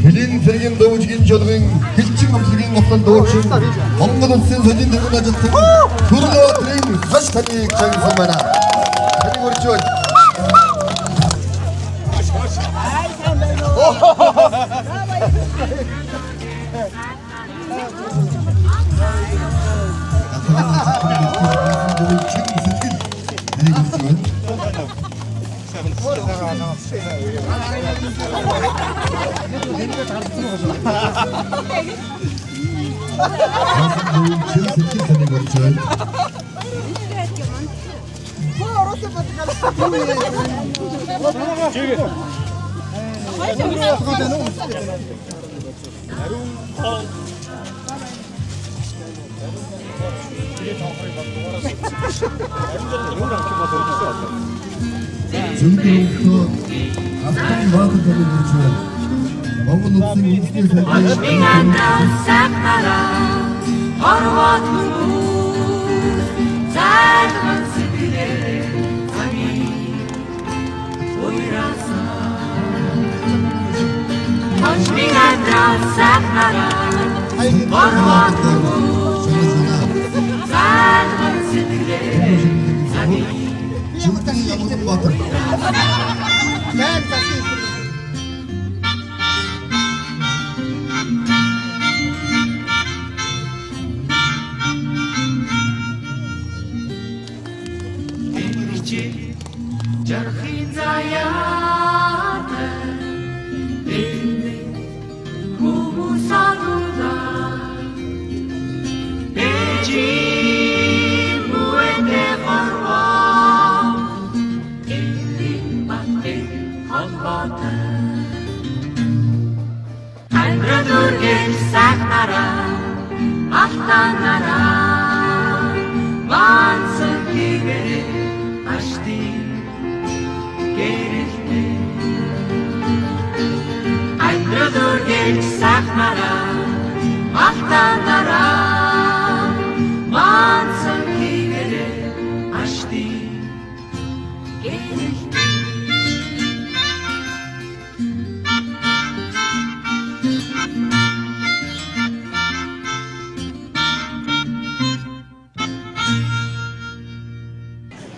Билин сэргийн дөвжгийн жолгийн хэлчин амлагийн голтон дуучин Монгол улсын соёлын төвийн ажилтан Төрөлөө трийн хаш таныг чангасан байна. Таныг өрчөөл.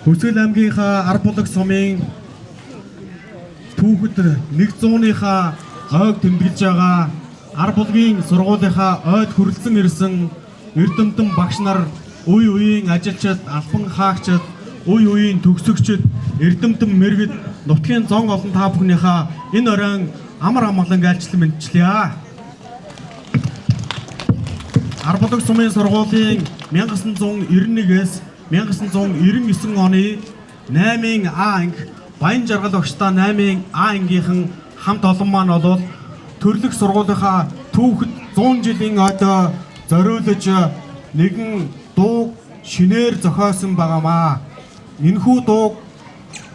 Хүсэл аймгийнхаа ард булаг сумын түүхэд 100-ийнхаа ойг тэмдэглэж байгаа ард булгийн сургуулийнхаа ойд хүрэлцэн ирсэн эрдэмтэн багш нар, үе үеийн ажилчид, албан хаагчид, үе үеийн төгсөгчид, эрдэмтэн мэргэд, нутгийн зон олон та бүхнийхээ энэ оройн амар амгалан айлчлан мэдчилье. Ард булаг сумын сургуулийн 1991-ээс 1999 оны 8-ын А анги Баян жаргал багштай 8-ын А ангийнхан хамт олон маань болол төрлөх сургуулийнхаа түүхэд 100 жилийн ойдоо зориулж нэгэн дууг шинээр зохиосон байгаамаа. Энэхүү дууг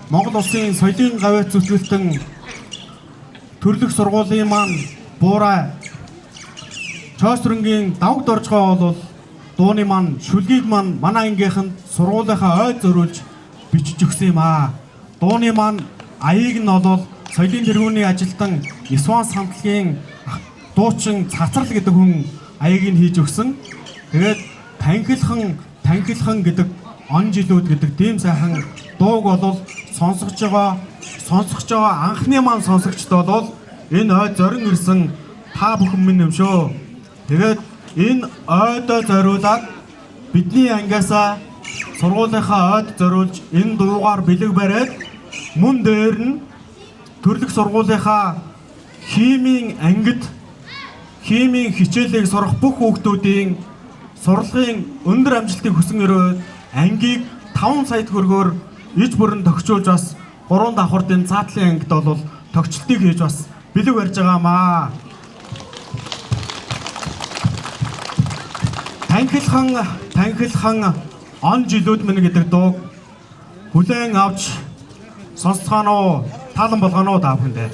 Монгол улсын соёлын гавьяат зүтгэлтэн төрлөх сургуулийн маань буурай Чоосрынгийн давг доржгоо бол дууны маань шүлгийг маань манай ангийнханд сургуулийнхаа ойд зориулж бичиж өгсөн юм аа. Дууны маань аяыг нь бол соёлын тэргүүний ажилтан Исван самтлагийн дуучин Цацрал гэдэг хүн аяыг нь хийж өгсөн. Тэгээд танхилхан гэдэг он жилүүд гэдэг тийм сайхан дууг бол сонсгож байгаа анхны маань сонсогчд бол энэ ойд зорин ирсэн та бүхэн минь юм шүү. Тэгээд энэ ойдоо зориулаад бидний ангиасаа сургуулийнхаа ойд зориулж энэ дуугаар бэлэг бариад мөн дээр нь төрлөх сургуулийнхаа химийн ангид химийн хичээлийг сурах бүх хүүхдүүдийн сурлагын өндөр амжилтыг хүсэн өрөө ангийг 5 сая төгрөгөөр иж бүрэн тохижуулж бас 3 давхардын цаатлын ангид бол тогтчлтыг хийж бас бэлэг барьж байгаамаа. Танхилхан он жилүүд минь гэдэг дууг хүлээн авч сонсцгааноо таалан болгоно та бүхэндээ.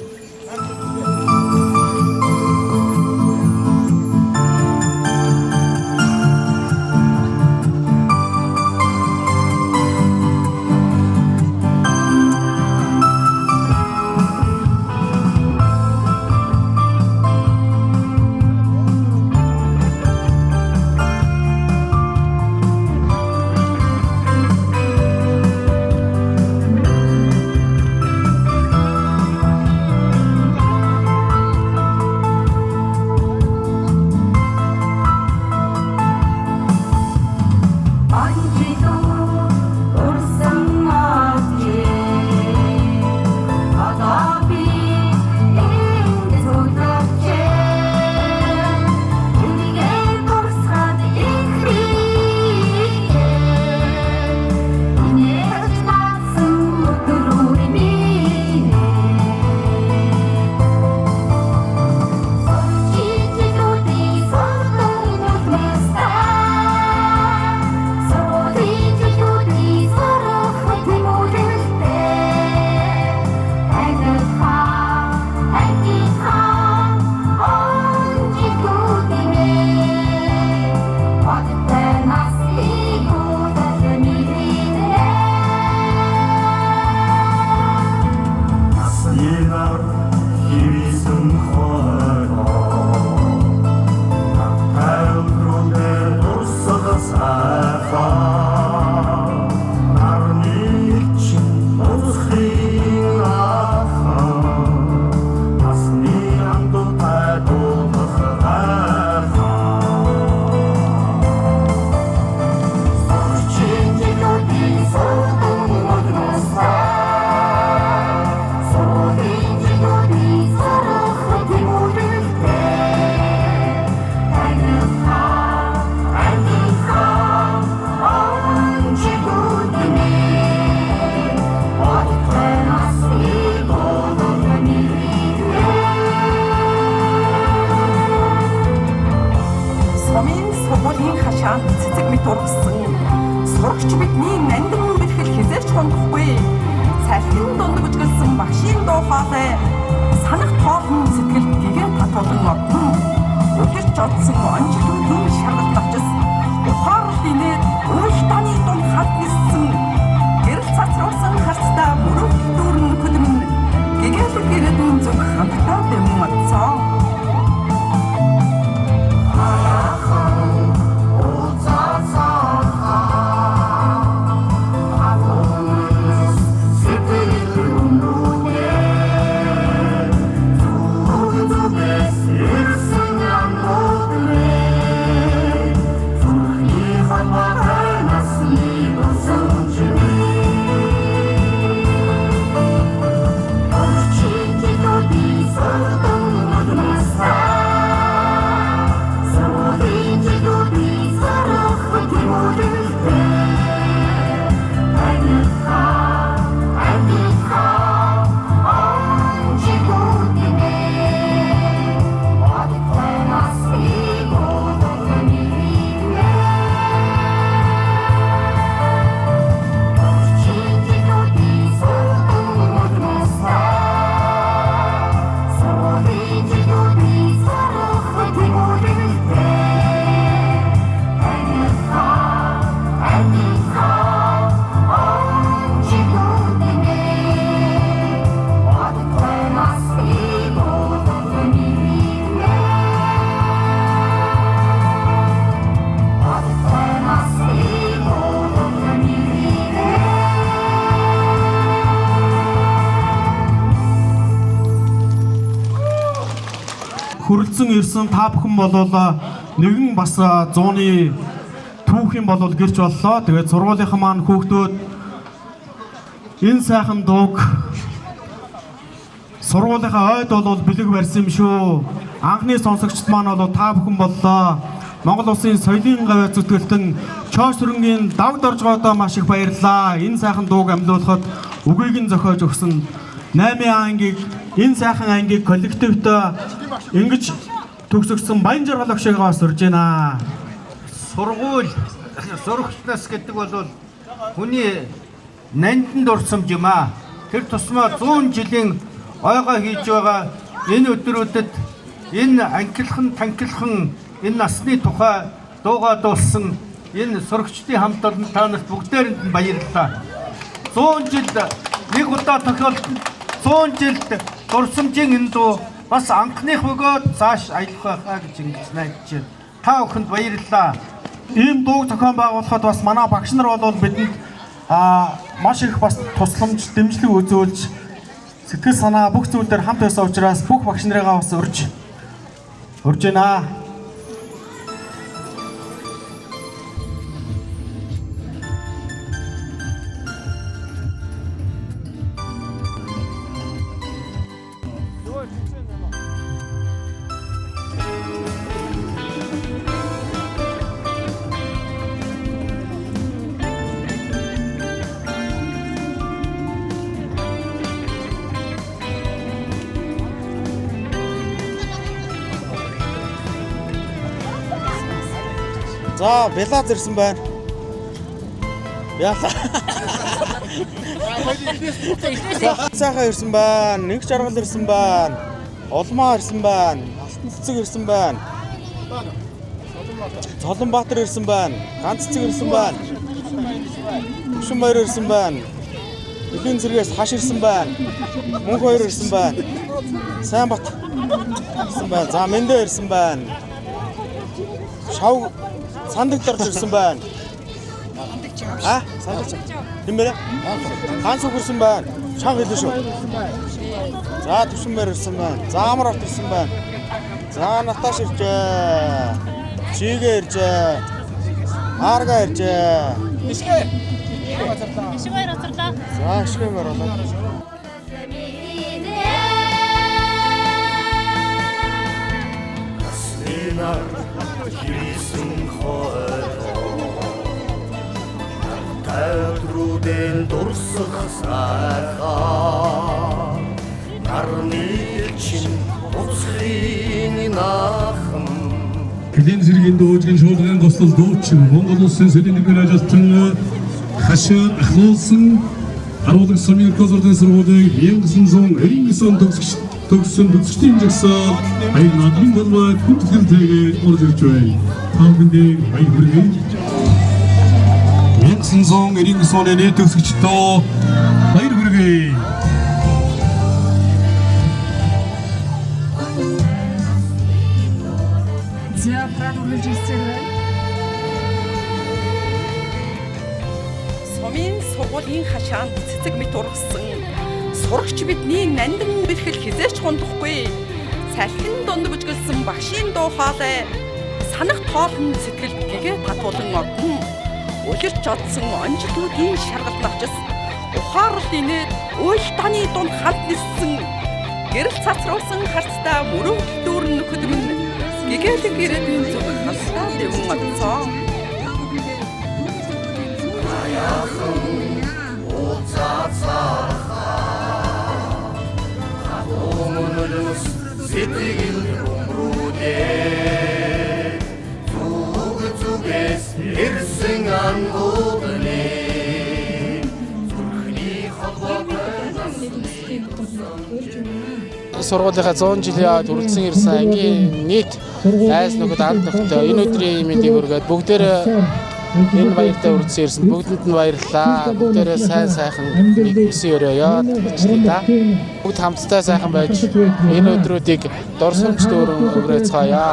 Сурагч бидний нандин бэрхэл хизээч хондохгүй. Салхин дунд бүжгэлсэн багшийн дуу хоолой санах тоолн сэтгэл гэгээ татуулан модно. Өдөрч одсон онжлон түн шаргалтавчс ухаарлт инээд уйлтаны дунд хад ниссэн гэрэл цацруулсан харцтай мөрөг дүүрэн хөдөн гэгээл гэрэдэн зөв хамтаа бэмматсан. Хүрэлцэн ирсэн та бүхэн болол нэгэн бас 100-ны түүх юм болол гэрч боллоо. Тэгээд сургуулийнхаа маань хүүхдүүд энэ сайхан дууг сургуулийнхаа ойд болол бэлэг барьсан юм шүү. Анхны сонсогчд маань болол та бүхэн боллоо. Монгол улсын соёлын гавь зүтгэлтэн Чоос сүрэнгийн давд оржгоодоо маш их баярлалаа. Энэ сайхан дууг амьлуулахад үгийг нь зохиож өгсөн 8 ангийг энэ сайхан ангийг коллективтэй ингэж төгсгсөн Баян жаргал багшаагаа бас урьж байна. Сургууль сурагчнаас гэдэг бол хүний нандин дурсамж юм аа. Тэр тусмаа 100 жилийн ойгоо хийж байгаа энэ өдрүүдэд энэ ангилхан танхилхан энэ насны тухай дуугаа дуулсан энэ сурагчдын хамт олон та нарт бүгдээрэнд нь баярлалаа. 100 жил нэг удаа тохиолдсон 100 жилд дурсамжийн энэ дуу бас анхных бөгөөд цааш аялах байхаа гэж ингэж найдаж байна. Та бүхэнд баярлалаа. Ийм дууг зохион байгуулахад бас манай багш нар бол бидэнд маш их бас тусламж, дэмжлэг үзүүлж сэтгэл санаа бүх зүйлээр хамт байсан учраас бүх багш нарыгаа бас урьж байна. За, Белаз ирсэн байна. Яла. Сайхан ирсэн байна. Нэг жаргал ирсэн байна. Улмаа ирсэн байна. Алтан цэцэг ирсэн байна. Цолонбаатар ирсэн байна. Ганц цэцэг ирсэн байна. Түшин баяр ирсэн байна. Элийн зэрэгээс хаш ирсэн байна. Мөнх баяр ирсэн байна. Сайнбат ирсэн байна. За, Мэндэ ирсэн байна. Шав Сандагт орж ирсэн байна. Сандагт. Хэмээрээ? Ганц үг ирсэн байна. Шанх хэлээ шүү. За, Түшин баяр ирсэн байна. За, Амар авт ирсэн байна. За, Наташ иржээ. Чигээ иржээ. Марга иржээ. Ишгэ. Ишгэ баяр оцорлоо. За, ишгэ баяр орлоо. Тайвдруудын дурсах сайхан нарны чин уцхийн нахан Хэдийн зэргийн дуучин шуулгын гослол дуучин Монгол улсын соёлын нэгэн ажилтан хашир ахуулсан харуулах сумын консервативын сургуулийг 1999 он төгссөн төгсчдийн жагсаал баяр наадмын болбой хүндгэлтэйгээр орж ирж байна. Тавхандын баяр хүргэе. 1999 оны нийт төгсөгчдөө баяр хүргэе. За продолжим сцену. Сумын сургуулийн хашаанд цэцэг мэт ургасан сурагч бидний нандин бэрхэл хизээч хундахгүй. Салхин дунд бүжгэлсэн багшийн дуу хоолой санах тоолн сэтгэлд гэгээ татуулан одно. Улирч одсон онжлуудын шаргалт навчис ухаарлт инээд уйл таны дунд хамт ниссэн гэрэл цацруулсан харцтай мөрөв дүүрэн нөхөд минь гэгээлэг ирээдүйн зүг халтаа дэвэн одцоо. Сэтгэл өмрүүдээ зүгээс ирсэн ангуудны зүрхний холбоотой сургуулийнхаа 100 жилийн яваад үргэлжлэн ирсэн ангийн нийт айс нөхөд анд нөхдөд энэ өдрийн мэндийг өргөд бүгдээрээ энэ баяртай үргэлжлэн ирсэн бүгдэнд нь баярлалаа. Бүгдээрээ сайн сайхан нэгсэн өрөөё бичлээ. Бүгд хамтдаа сайхан байж энэ өдрүүдийг дурсамж дүүрэн өнгөрөөцгөөё.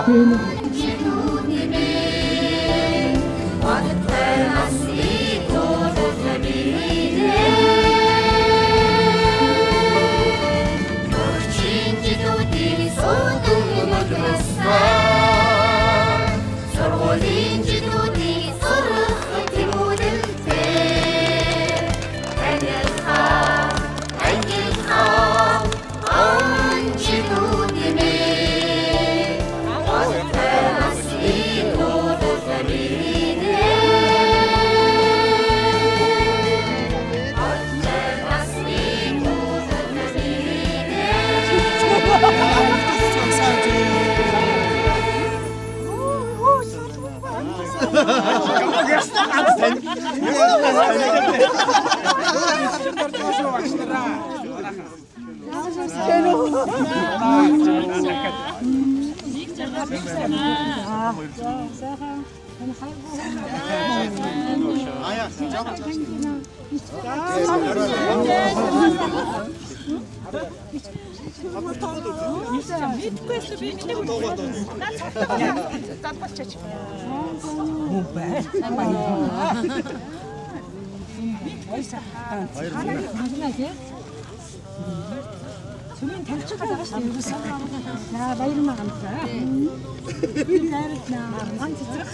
Ангилхан 주민 단축 하다가 여기서 야 마이르만 간다. 우리 나르나 한 진짜.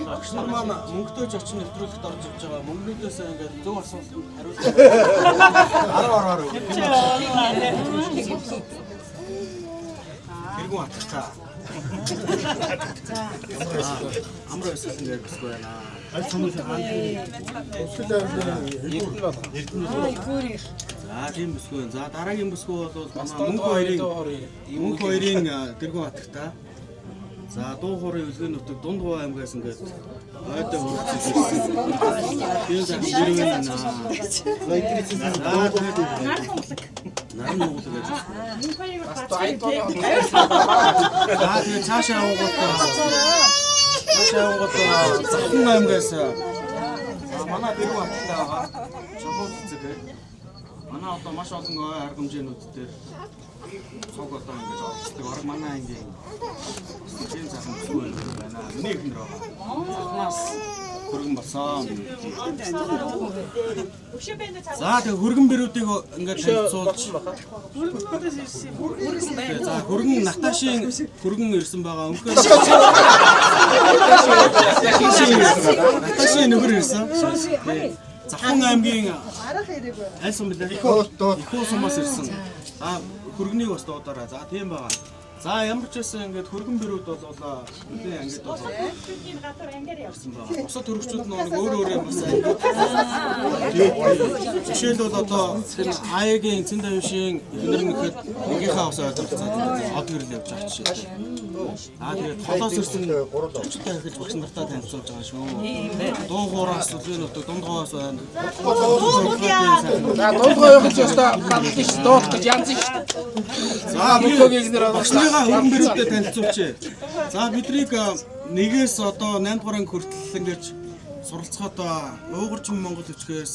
Агшнаар маань мөнгөтэй зочин нэвтрүүлэгт орж ивж байгаа. Мөнгнүүдээс ингээд зөв асуултанд хариулж 10 Тэргүүн атгацаа. Амраа өссөн дээр бисгүй байна. Аль цомын хаан. Эрдэнэ. Тийм бисгүй. За дараагийн бисгүй бол мөнгө хоёрын тэргүүн атгацаа. За дуу хоорын үлгэн нутаг Дундгуй аймгаас ингээд ойдоо хүрсэн. Тийм сайн дэрвэн наран углаг гэж. Тэгээ цаашаа явгот Захын аймгаас манай дэрвэн аттай байгаа. Жолоо цэцэг. Манай одоо маш олон арга хэмжээнүүд дээр цог одоо ингэж орчдөг. Орог манай ангийн тийм захын бүсгүй байна. Миний ихнэр байгаа. Захнаас хөргөн болсон. За тэгээ хөргөн бэрүүдийг ингэж танилцуулж. За хөргөн Наташийн хөргөн ирсэн байгаа. Өнөхөр Наташийн нөхөр ирсэн. Захын аймгийн аль сум билээ? Ихүү сумаас ирсэн. Хөргөнийг бас дуудаарай. За тийм байгаа. За ямар ч байсан ингээд хөргөн бэрүүд болоо бидний ангид болоо. Бусад хөргөчүүд нэг өөр бас ангид. Жишээлбэл одоо аягийн Цэндавшийн эхнэр нэхэд ангийнхаа ус ойлголцоод од гэрэл явж байгаа жишээ. Тэгээд холоос ирсэн гурвчтай ихэж багш нартаа танилцуулж байгаа шүү. Дуу хуураас үлгэн нутаг Дундгойоос байна. За Дундгой явах гэж өстой гадлж дуух гэж янз шүү. За бүгдийгээр багшныгаа хөргөн бэрүүдтэй танилцуулчих. За биднийг нэгээс одоо 8 дугаар анги хүртэл ингэж суралцахад уугурчин Монгол хөвчгөөс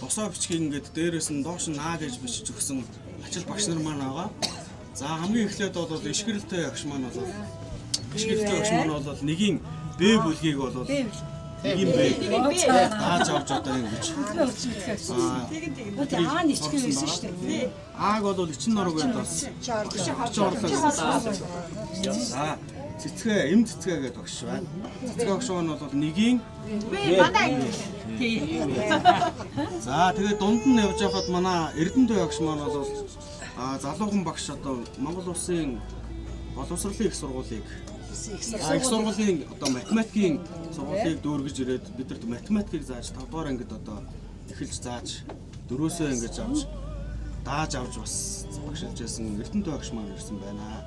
босоо бичгийг ингээд дээрээс нь доош нь наа гэж бичиж өгсөн ачаал багш нар маань байгаа. За хамгийн эхлээд бол ишгэрэлтэй багш маань бол нэгийн Б бүлгийг бол нэгийн Б ааж авч одоо ингэж аа ничгээр байсан шүү дээ. Ааг бол эчин норог байдаас за цэцгээ эм цэцгээ гэдэг багш байна. Цэцгээ багш маань бол нэгийн за тэгээд дунд нь явж байхад манай Эрдэнэ багш маань бол залуухан багш одоо Монгол улсын боловсролын их сургуулийг их сургуулийн одоо математикийн сургуулийг дүүргэж ирээд бидэрт математикийг зааж 5 дугаар ангид одоо эхэлж зааж 4-өөсөө ингэж авч дааж авч бас багшилж байсан Эрдэнэ багш маань ирсэн байна.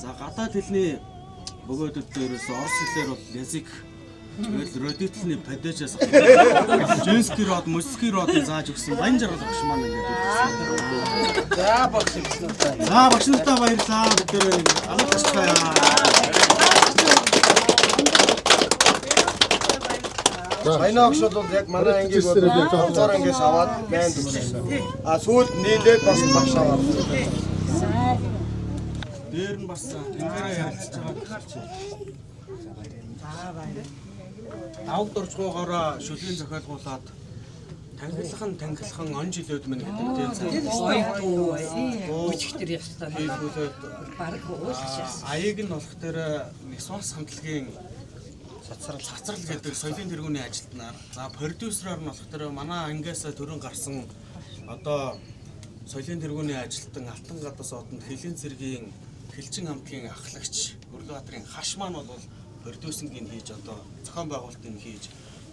За гадаад хэлний бөгөөдөд дээрээс орос хэлээр бол язик Тэгэл родитлны падежаас Женский род, мужской род зааж өгсөн баян жаргал багш маань ингээд үлдсэн. За багш хэлсэн. За багш нартаа баярлалаа. Бид нэр алга тасцгаая. Баянаагш бол яг манай ангийг бол 6 ангиас аваад байнд өгсөн. А сүүлд нийлээд бас багш аваад. Дээр нь бас тэнгэрээ ярилцж байгаа гэж. Давд дуржгоогоор шүлийн зохиолгуулад тангилхан он жилүүд минь гэдэг тийм Өчигдөр ястаа баг уулзчихсан. аяыг нь болох дээр Нисвас хамтлагийн цацрал гэдэг соёлын тэргүүний ажилтнаар за продюсераар нь болох дээр манай ангиас төрөн гарсан одоо соёлын тэргүүний ажилтан Алтан гадаас одонд Хэлийн цэргийн Хэлчин хамтлагийн ахлагч Өрлөбаатарын хаш маань бол продюсингийн хийж одоо зохион байгуулалтыг хийж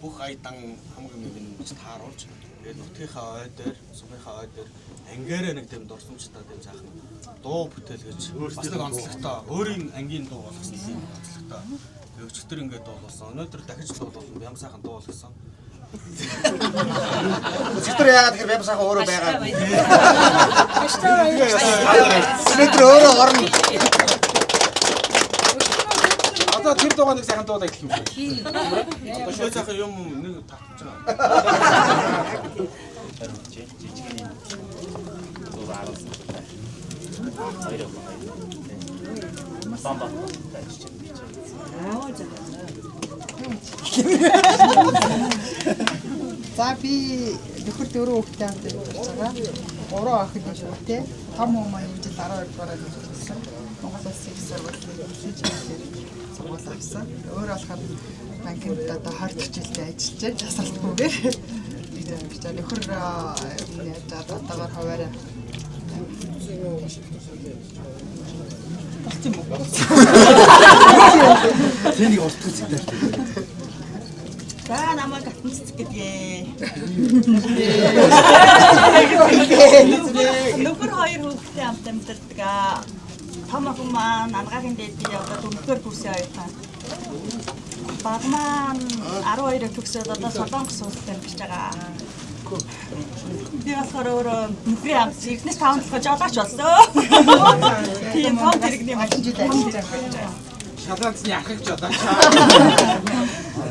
бүх аядан хамгийн мөнгөнд тааруулж тэгээд нутгийнхаа ой дээр сумынхаа ой дээр ангиараа нэг тийм дурсамжтай тийм заахан дуу бүтээл гэж бас нэг онцлогтой өөрийн ангийн дуу болгосон тийм онцлогтой өчигдөр ингээд дуулсан өнөөдөр дахиж дуулсан бям сайхан дуу болгосон Өчигдөр яагаад тэгэхээр бям сайхан өөрөө байгаа. Өнөөдөр өөрөө орно. одоо тэр дуугаа нэг сайхан дуулаа гэх юм шиг. Одоо шууд сайхан юм нэг татчих байгаа. За би нөхөр 4 хүүхэдтэй хамт явж байгаа. 3 охин нөхөртэй. Том хүмүүс хэмжил 12 дугаар ажилласан. Монгол Улсын их сургуулийн сургууль авсан. Өөр болохоор банкнд одоо 20 жилдээ ажиллаж байна. Засалтгүйгээр. Би нөхөр яаж одоогоор хуваараа Тэнийг олдох зүйл. За намайг гатмцдаг гэдгээ. Нөхөр 2 хүүхэдтэй хамт амьдардаг аа. Том охин маань ангагийн дээдийн одоо 4-р курсын оюутан. Баг маань 12-ыг төгсөөд одоо Солонгос улсад амьдарч байгаа. Би болохоор өөрөө нөхрийн хамт бизнес таундлах жолооч болсон. Тийм том хэрэгний машин жил ажиллаж байгаа. Шалгаанцны ахыг жолооч.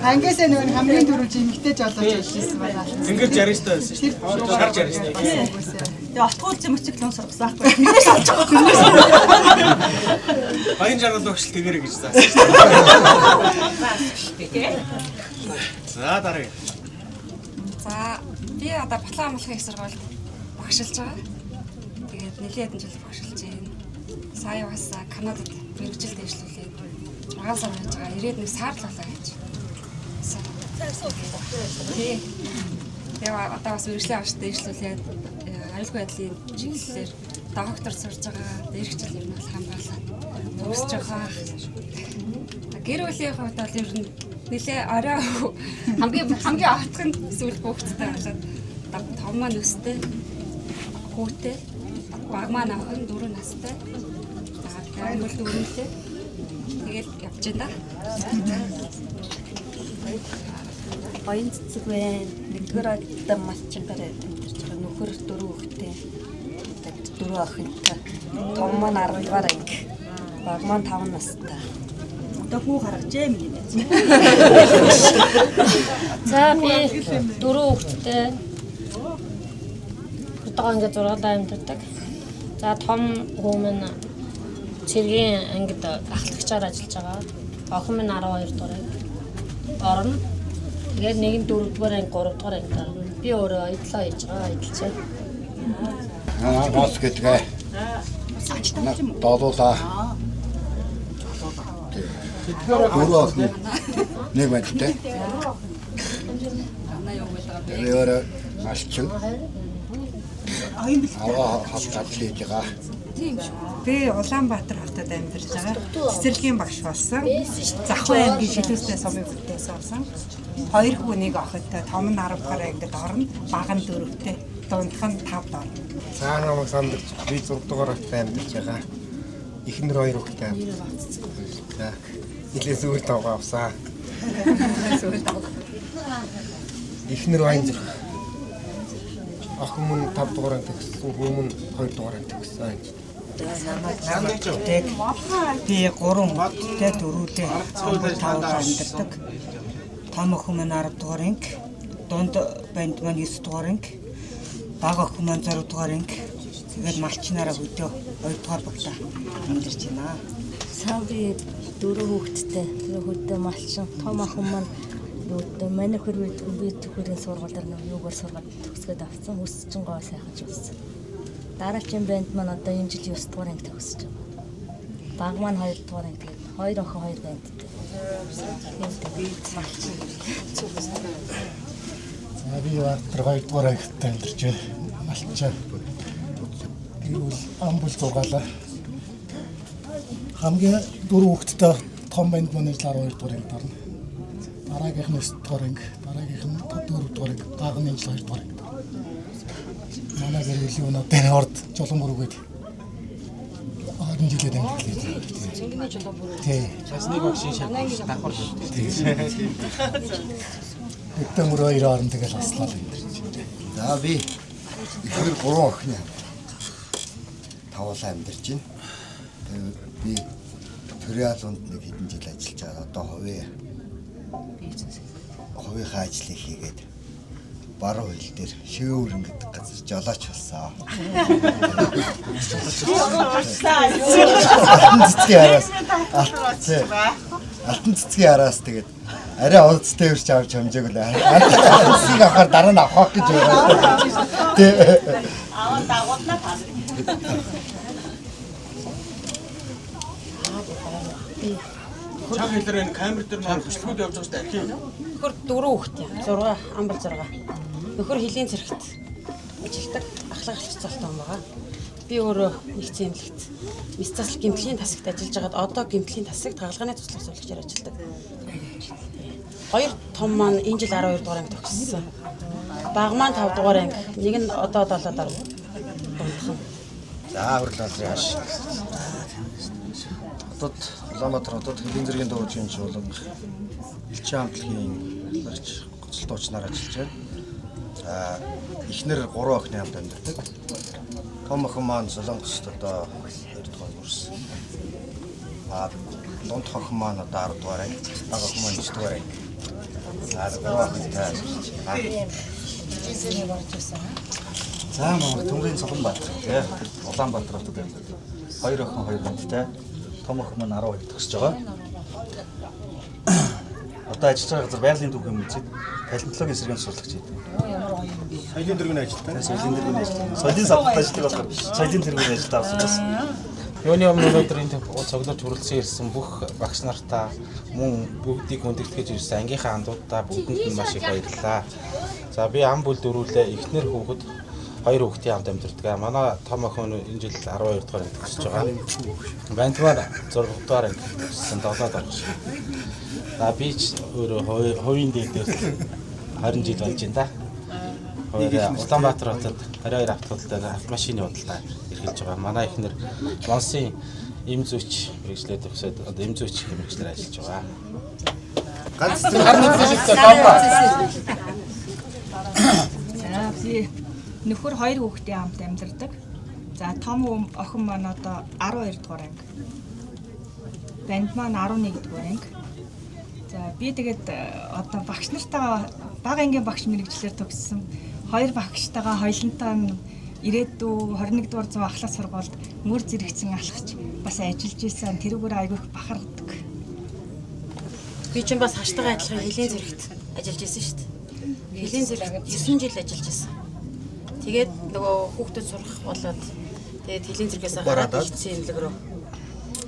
ангиасаа нөгөө хамгийн түрүүж эмгтэй жолооч ажилласан байна. Зингэр жаристай байсан шүү дээ. Шар жаристай. Тэгээ отгуул зэмгчглэн сургасан байхгүй. Тэрнээс олж байгаа. Баян жаргал өгшөл тэгэрэй гэж заасан шүү дээ. За дараагийн. За би одоо Батлан амлахын их сургуульд багшилж байгаа. Тэгээд нэлийн хэдэн жил багшилж байна. Сая бас Канадад мэргэжил дэвшлүүлээд 6 сар байж байгаа. Ирээд нэг сар л болоо гэж. Тэгээ одоо бас мэргэжлийн авч дэвшлүүлээд аюулгүй байдлын чиглэлээр доктор сурж байгаа. Дээрх жил ер нь бол хамгаалаад төгсөж байгаа. Гэр бүлийн хувьд бол ер нь нэлээ орой хамгийн ахтхан эсвэл хүүхдтэй болоод том маань өстэй хүүтэй баг маань охин 4 настай аймагт өрнөлтэй тэгэл явж байна. Баян цэцэг байна. Нэгдүгээр ангидаа малчингаар амьдарч байгаа. Нөхөр 4 хүүхэдтэй. 4 охинтой. Том маань 10 дугаар анги. Баг маань 5 настай. Одоо хүү гаргажээ юм байна. За би 4 хүүхэдтэй. Хурдан ангид 6 амьдардаг. За том хүү минь цэргийн ангид ахлагчаар ажиллаж байгаа. Охин минь 12 дугаар анги. Орно. Тэгээд нэг нь 4 дугаар анги 3 дугаар анги дарна. Би өөрөө аяллаа хийж байгаа, аялалцаа. Гос гэдгээ. Доолуулаа. Өөрөө нэг байдтай. Өөрөө ашчин. Хавтаад хийж байгаа. Би Улаанбаатар хотод амьдарч байгаа. Цэцэрлэгийн багш болсон. Захуй аймгийн шилүүстэй сумын бүтээс болсон. 2 хүү нэг охинтой, том нь 10 дугаар ангид орно, баг нь 4-тэй, дундх нь 5-д орно. Цаана намайг сандарч би 6 дугаар хотод амьдарч байгаа. Эхнэр 2 хүүхэдтэй амьдарч. нэлээд зүгээр тавгаа авсан. Ихнэр баян зэрэг. Охин мөн 5 дугаар анги төгссөн, хүү мөн 2 дугаар анги төгссөн. Би 3 хүүхэдтэй 4-тэй тавлаа амьдардаг. Том охин маань 10 дугаар анги, дунд банд маань 9 дугаар анги, бага охин маань 6 дугаар анги. Тэгээд малчнаараа хөдөө 2 дугаар багтаа амьдарч байна. Сав би 4 хүүхэдтэй хөдөө малчин, том охин маань өдөө манайхэр би түүхэрийн сургуульд юугаар сургаад төгсгöd авсан. Өссөн гоо сайхан ч өссөн. Дараагийн банд маань одоо энэ жил 9 дугаар анги төгсөж байгаа. Баг маань 2 дугаар анги, тэгээд 2 охин 2 бандтай. За би баатар 2 дугаар ангитай амьдарч байна. Малчаа. Би бол амбул зургаалаа. Хамгийн 4 хүүхэдтэй том банд маань 12 дугаар ангид орно. Дараагийнх нь 9 дугаар анги, дараагийнх нь 4 дугаар анги, дараагийн нь 2 дугаар анги. Манай гэр бүлийн өнөөдөр орд жолон бүргээд 10 жилээр амьдлээ. Цэнгний жолон бүр. Тий. Цасны багшийн шалгах давхар шүү дээ. Өтөө мөр 2 орон тэгэл аслаа л амьдарч. За би ихэр 3 охин тавуулаа амьдарч байна. Тэгээд би Төрөалунд нэг хэдэн жил ажиллаж байгаа. Одоо хувийнхаа ажлыг хийгээд баруун хөл дээр шивүүрэн гэдэг газар жолооч болсон. Алтан цэцгийн араас тэгээд арай онцтой өрч авч хамжааг л алтан авахаар дараа нь авах гэж байгаа. Тэ. Аа дагуулна таа. Чаг хэлээр энэ камер дээр маань хөшлгүүд явж байгаа шүү дээ. Архив. Нөхөр 4 хүүхэд юм. 6 амбал 6. Нөхөр хөлийн зэрэгт ажилдаг ахлах золтой юм байгаа. Би өөрөө нэгцэн эмнэлэгт мис засал гэмтлийн тасагт ажиллаж байгаад одоо гэмтлийн тасагт хаалганы туслах зөвлөгчөөр ажилладаг. Хоёр том маань энэ жил 12 дугаар анги төгссөн. Баг маань 5 дугаар анги. Нэг нь одоо 7 дараа дундхан. За хурлаа яаш. Одоо Улаанбаатар хотод хэдийн зэргийн дуучин чуулга элчин хамтлагийн барьж гоцлол дуучнаар ажиллаж байна. Эхнэр 3 охины хамт амьдардаг. Том охин маань Солонгост одоо 2 дугаар хүрсэн. Дунд охин маань одоо 10 дугаар анги, бага охин маань 9 дугаар анги. 3 охинтай. За манай Төмрийн Солонгобаатар тий Улаанбаатар хотод амьдардаг. 2 охин 2 бандтай. Том охин маань 12 төгсөж байгаа. Одоо ажиллаж байгаа газар байгалийн түүх юм үзээд палеонтологийн сэргийн сурлагч хийдэг. Соёлын дэргэний ажилтан. Соёлын дэргэний ажилтан. Соёлын салбарт ажилладаг болохоор соёлын дэргэний ажилтан авсан бас. Юуны өмнө өнөөдөр энэ цогноор төрөлцсөн ирсэн бүх багш нартаа мөн бүгдийг хүндэтгэж ирсэн ангийнхаа андуудаа бүгдэнд нь маш их баярлалаа. За би ам бүл дөрүүлээ эхнэр хүүхэд 2 хүүхдийн хамт амьдардаг. Манай том охин энэ жил 12 дугаар анги төгсөж байгаа. Бандмаар 6 дугаар анги төгссөн 7 дугаар. За би ч өөрөө хувийн дээр 20 жил болж байна да. Улаанбаатар хотод 22 автомобилтай автомашины худалдаа эрхэлж байгаа. Манай эхнэр Монсын эм зүйч мэргэжлээ төгсөөд одоо эм зүйч мэргэжлэр ажиллаж байгаа. Ганц би нөхөр 2 хүүхдийн хамт амьдардаг. За том охин маань одоо 12 дугаар анги. Банд маань 11 дугаар анги. За би тэгээд одоо багш нартайгаа бага ангийн багш мэргэжлэр төгссөн. 2 багштайгаа хоёулантай ирээдүй 21 дугаар зуун ахлах сургуульд мөр зэрэгцэн алхаж бас ажиллаж исэн. Тэрүүгээр айгүйх бахархдаг. Би ч бас хаштайгаа адилхан хөлийн зэрэгт ажиллаж исэн шүү дээ. Хөлийн зэрэгт 9 жил ажиллаж исэн. Тэгээд нөгөө хүүхдэд сурах болоод тэгээд хөлийн зэрэгээс хараад ичсэн имлэг рүү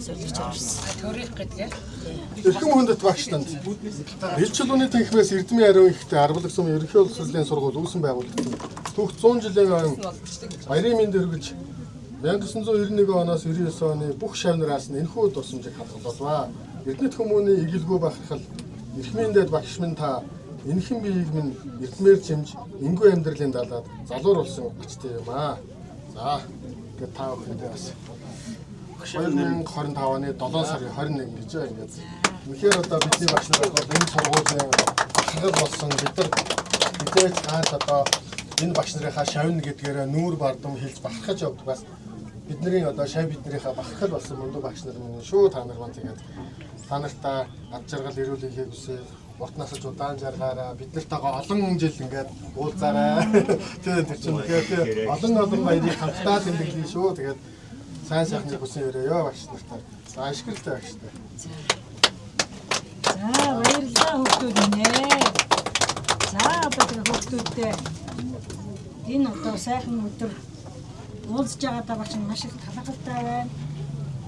зөвлөж авсан. Төрөх гэдгээр. Эрхэм хүндэт багш танд. Элчил үнэ тэнхмээс Эрдмийн ариун ихтэй аргалах сум ерөнхий улс төслийн сургууль үүсэн байгуулагдсан. Түүх 100 жилийн ойн баярын мэнд өргөж 1991 оноос 99 оны бүх шавнараас нь энэхүү тусламжийг хадгалуулваа. Эрдэнэт хүмүүний игэлгүй бахархал эрхмийн дэд багш минь та энэхэн биеийг минь эрдмээр чимж энгүй амьдралын далаад залууруулсан гочтой юм аа. За тэгээд та бүхэндээ бас 2025 оны 7 сарын 21 гэж байна ингээд үнэхээр одоо бидний багш нар бол энэ сургуулийн ахгал болсон бидээс хаана одоо энэ багш нарынхаа шавна гэдгээрээ нүүр бардам хэлж бахархаж явдаг бас бидний одоо шав биднэрийнхээ бахархал болсон мундаг багш нар минь шүү та нар маань тэгээд та нартаа ад жаргал ирүүл хийхээ хүсээ урт насаж удаан жаргаараа бид нартайгаа олон жил ингээд уулзаарай. Тэгээд тэр чинь үнэхээр олон баярыг хамтдаа тэмдэглэе шүү. Тэгээд сайн сайхны хүсэн өрөөё багш нартай. За ашиглалтай багштай. За баярлалаа хүүхдүүд нэ. За одоо хүүхдүүдтэй энэ одоо сайхан өдөр уулзж байгаадаа багш маш их талархалтай байна.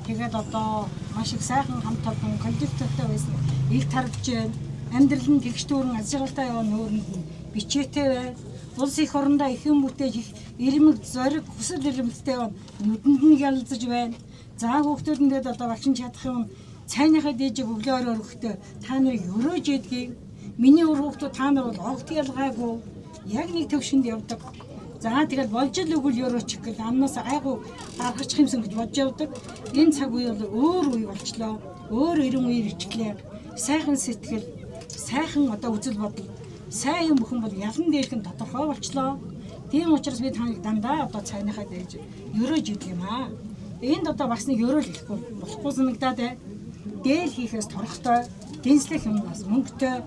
Тэгээд одоо маш их сайхан хамт олон коллективтэй байсан. Их тарж байна. Амьдрал нь тэгш дүүрэн аз жаргалтай яваа нүүрэнд нь бичээтэй байна. Улс их орондоо их юм бүтээж их ирмэг зориг хүсэл эрмэлзтэй байна. Нүдэнд нь ялзаж байна. За хүүхдүүд ингээд одоо багш нь чадах юм цайныхаа дээжийг өглөөр өргөхдөө та нарыг өрөөж идгийг. Миний хүүхдүүд та нар бол огт ялгаагүй. Яг нэг төвшөнд явдаг. За тэгэл болж л өгөл өрөөчих гэл амнаас айгу гаргачих юмсан гэж бодож явдаг. Энэ цаг үе бол өөр үе болчлоо. Өөр 90 үеэр ичлээ. Сайхан сэтгэл, сайхан одоо үзэл бодол, сайн юм бүхэн бол ялан дээрх нь тодорхой болчлоо. Тийм учраас би таныг дандаа одоо цайныхаа дээж өрөөж идэг юм аа. Энд одоо бас нэг өрөөл хийхгүй болохгүй санагдаад байна. Дээл хийхээс торохтой, дэнслэх юм бас мөнгөтэй.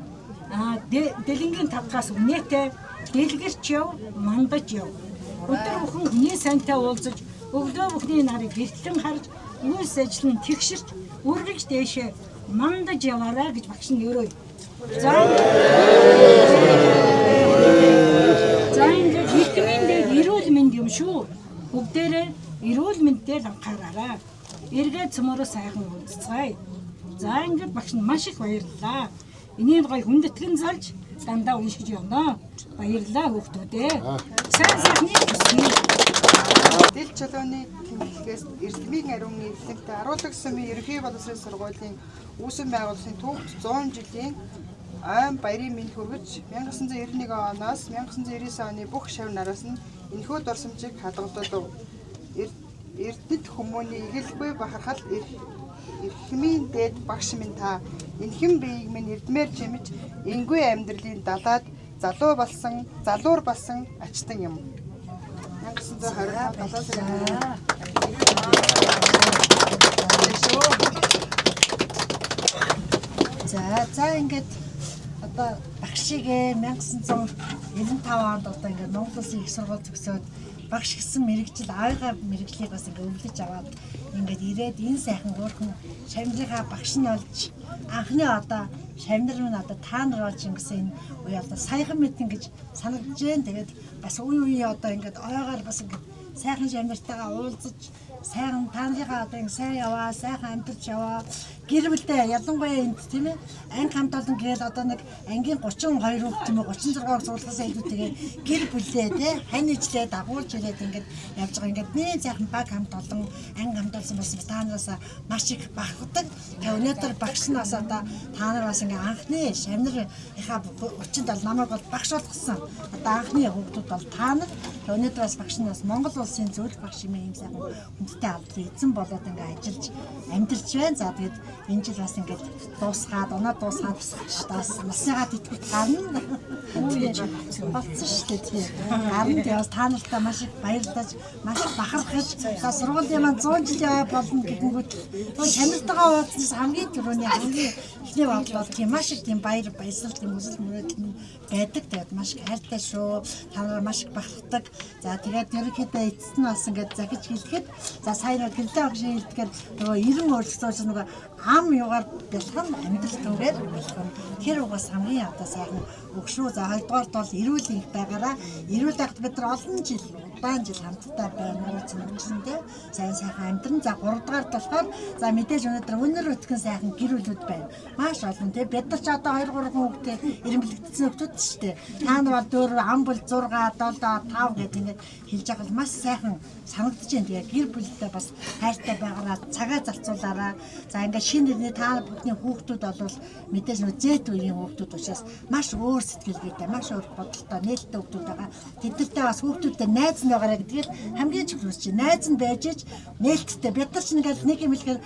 Дэлэнгийн тавгаас үнэтэй, дэлгэрч яв, мандаж яв. Өдөр бүхэн хүний сайнтай уулзаж, өглөө бүхний нарыг гэртлэн харж, үйлс ажил нь тэгширч, үргэлж дээшээ мандаж яваарай гэж багш нь өрөөе. За ингээд хэлтмийн дээр эрүүл мэнд юм шүү. Бүгдээрээ эрүүл мэндээр анхаараарай. Эргээд цөмөрөө сайхан уулзцгаая. За ингээд багш нь маш их баярлалаа. Энийг гоё хүндэтгэн залж дандаа уншиж явна. Баярлалаа хүүхдүүдээ. Сайн сайхны Дэл чөлөөний тэмдэглэлээс Эрдэмийн ариун нийтлэлтэй Аруулаг сумын ерөнхий боловсролын сургуулийн үүсгэн байгуулалтын түүх 100 жилийн айн баярын мэнд хүргэж 1991 оноос 1999 оны бүх шавь нараас нь энэхүү дурсамжийг хадгалдаг. Эрдэд хүмүүний игэлгүй бахархал эрхмийн дээд багш минь та энэхэн биеийг минь эрдмээр жимж энгүй амьдралын далаад залуур болсон ачтан юм. 1925 За ингээд одоо багшигээ 1995 онд одоо ингээд Монгол Улсын их сургууль төгсөөд багш гэсэн мэрэгжил аавынхаа мэрэгжлийг бас ингээд өвлөж аваад ингээд ирээд энэ сайхан хөөрхөн шавнырынхаа багш нь болж анхны одоо шавнар минь одоо та нар болж ингэсэн энэ үе одоо саяхан мэдэн гэж санагдаж байна. Тэгээд бас үе одоо ингээд ойгоор бас ингээд сайхан шавнартайгаа уулзаж сайхан таныхаа одоо ингэ сайн яваа, сайхан амьдарч яваа. Гэр бүлдээ ялангуяа энд тийм ээ анги хамт олон гээл одоо нэг ангийн 32 хүүхд тийм ээ 36-ыг суулгахаас илүү тэгээ гэр бүлээ тий хань ижлээ дагуулж ирээд ингээд явж байгаа ингээд нэг сайхан баг хамт олон анги хамт олсон бас таанаасаа маш их бахархдаг. Тэгээ өнөөдөр багш нь бас одоо та нар бас ингээ анхны шавнарынхаа 37 намайг бол багш болгосон. Одоо анхны хүүхдүүд бол та нар өнөөдөр бас багш нь бас Монгол улсын зөвлөх багш юм сайхан хүндтэй авдрын эзэн болоод ингээ ажиллаж амьдарч байна. За тэгээд энэ жил бас ингээд дуусгаад дуусгаад бас насныгаа тэтгэж гарна. Болцсон шүү дээ тийм. Харин бас та нартай маш их баярлаж, маш их бахархаж, сургуулийн маань 100 жил яваа болно гэнгүүт чанартайгаа уулзсан хамгийн түрүүний хамгийн эхний бодлоо тийм маш их тийм баярлал тийм үзэл мөрөдөл байдаг. Тэгээд маш их хайртай шүү. Та нараа маш их бахархдаг. За тэгээд ерөнхийдөө эцэст нь бас ингээд захиж хэлэхэд за сайн гэрлээ багш хэлдгээр нөгөө 90 өөрчлөлтөөр нөгөө ам югаар бэлхэн амьдрал төвээр бэлхэн тэр угаас хамгийн одоо сайхан өгшөө. За хоёрдугаар бол эрүүл их байгаараа эрүүл байхад бид нар олон жил удаан жил хамтдаа байна үзэсгэлэнтэй сайн сайхан амьдран. За гуравдугаар болохоор за мэдээж өнөөдөр өнөр өтгөн сайхан гэр бүлүүд байна. Маш олон тий бид нар ч одоо 2 3 хүүхдээ эренбэлэгдсэн хүүхдүүд шүү дээ. Та нар бол 4 ам бол 6 7 5 гэдэг ингээд хэлж байгаа бол маш сайхан санагдаж байна. Тэгээ гэр бүлдээ бас хайртай байгаараа цагаа зарцуулаараа за ингээд шинэ нэрний та бүхний хүүхдүүд бол мэдээж нөө зэт үеийн хүүхдүүд учраас маш өөр сэтгэлгээтэй, маш өөр бодолтой, нээлттэй хүүхдүүд байгаа. Тэднэртэй бас хүүхдүүдтэй найз байгаарэ гэдгийг хамгийн чухал хүсэж байна. Найз нь байж ич нээлттэй бид нар ч ингээл нэг юм хэлэхээр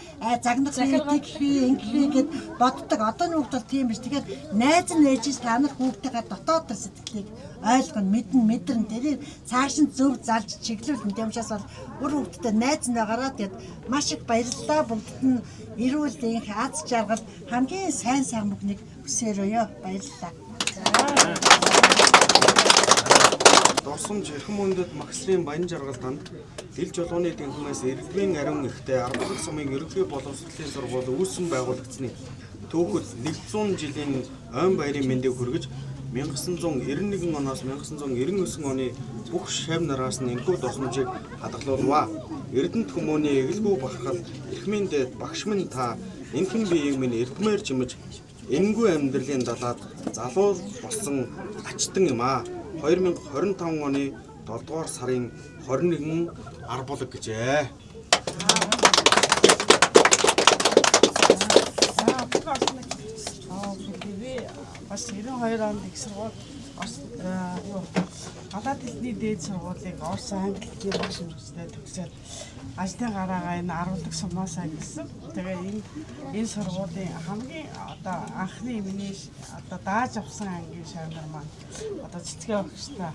загнах ингэхүй гэд боддог. Одооний хүмүүс бол тийм биш. Тэгэхээр найз нь байж ич та нар хүүхдтэйгээ дотоод төр сэтгэлийг ойлгоно, мэдэрнэ. Тэр цааш нь зөв залж чиглүүлнэ. Тийм учраас бол өөр хүүхдтэй найз нь байгаараа тэгэд маш их баярлалаа. Бүгдд нь эрүүл энх аз жаргал хамгийн сайн бүхнийг хүсээрөөё. Баярлалаа. Дурсамж эрхэм мөндөд магистрийн баян жаргалтанд ил жолооны тэнхмээс эрдмийн ариун ихтэй 10 сумын ерөнхий боловсролын сургууль үүсгэн байгуулагдсны түүхэд 100 жилийн ойн баярын мэндийг хүргэж 1991 оноос 1999 оны бүх шав нараас нь энэхүү дурсамжийг хадгалуулваа. Эрдэнэт хүмүүний эгэлгүй бахархал эрхмийн дэд багш минь та энхэн биеийг минь эрдмээр чимэж энэгүй амьдралын далаад залуу болсон ачтан юм аа. 2025 оны 7 дугаар сарын 21 арбулаг гэжээ. Бас 92 онд их сургууль гадаад хэлний дээд сургуулийг Орос англи хэлний багш мэргэжтэй төгсөөд ажлын гараагаа энэ 10 дахь сумаасаа гэсэн. Тэгээ энэ сургуулийн хамгийн одоо анхны миний одоо дааж авсан ангийн шавнар маань одоо цэцгээ багштай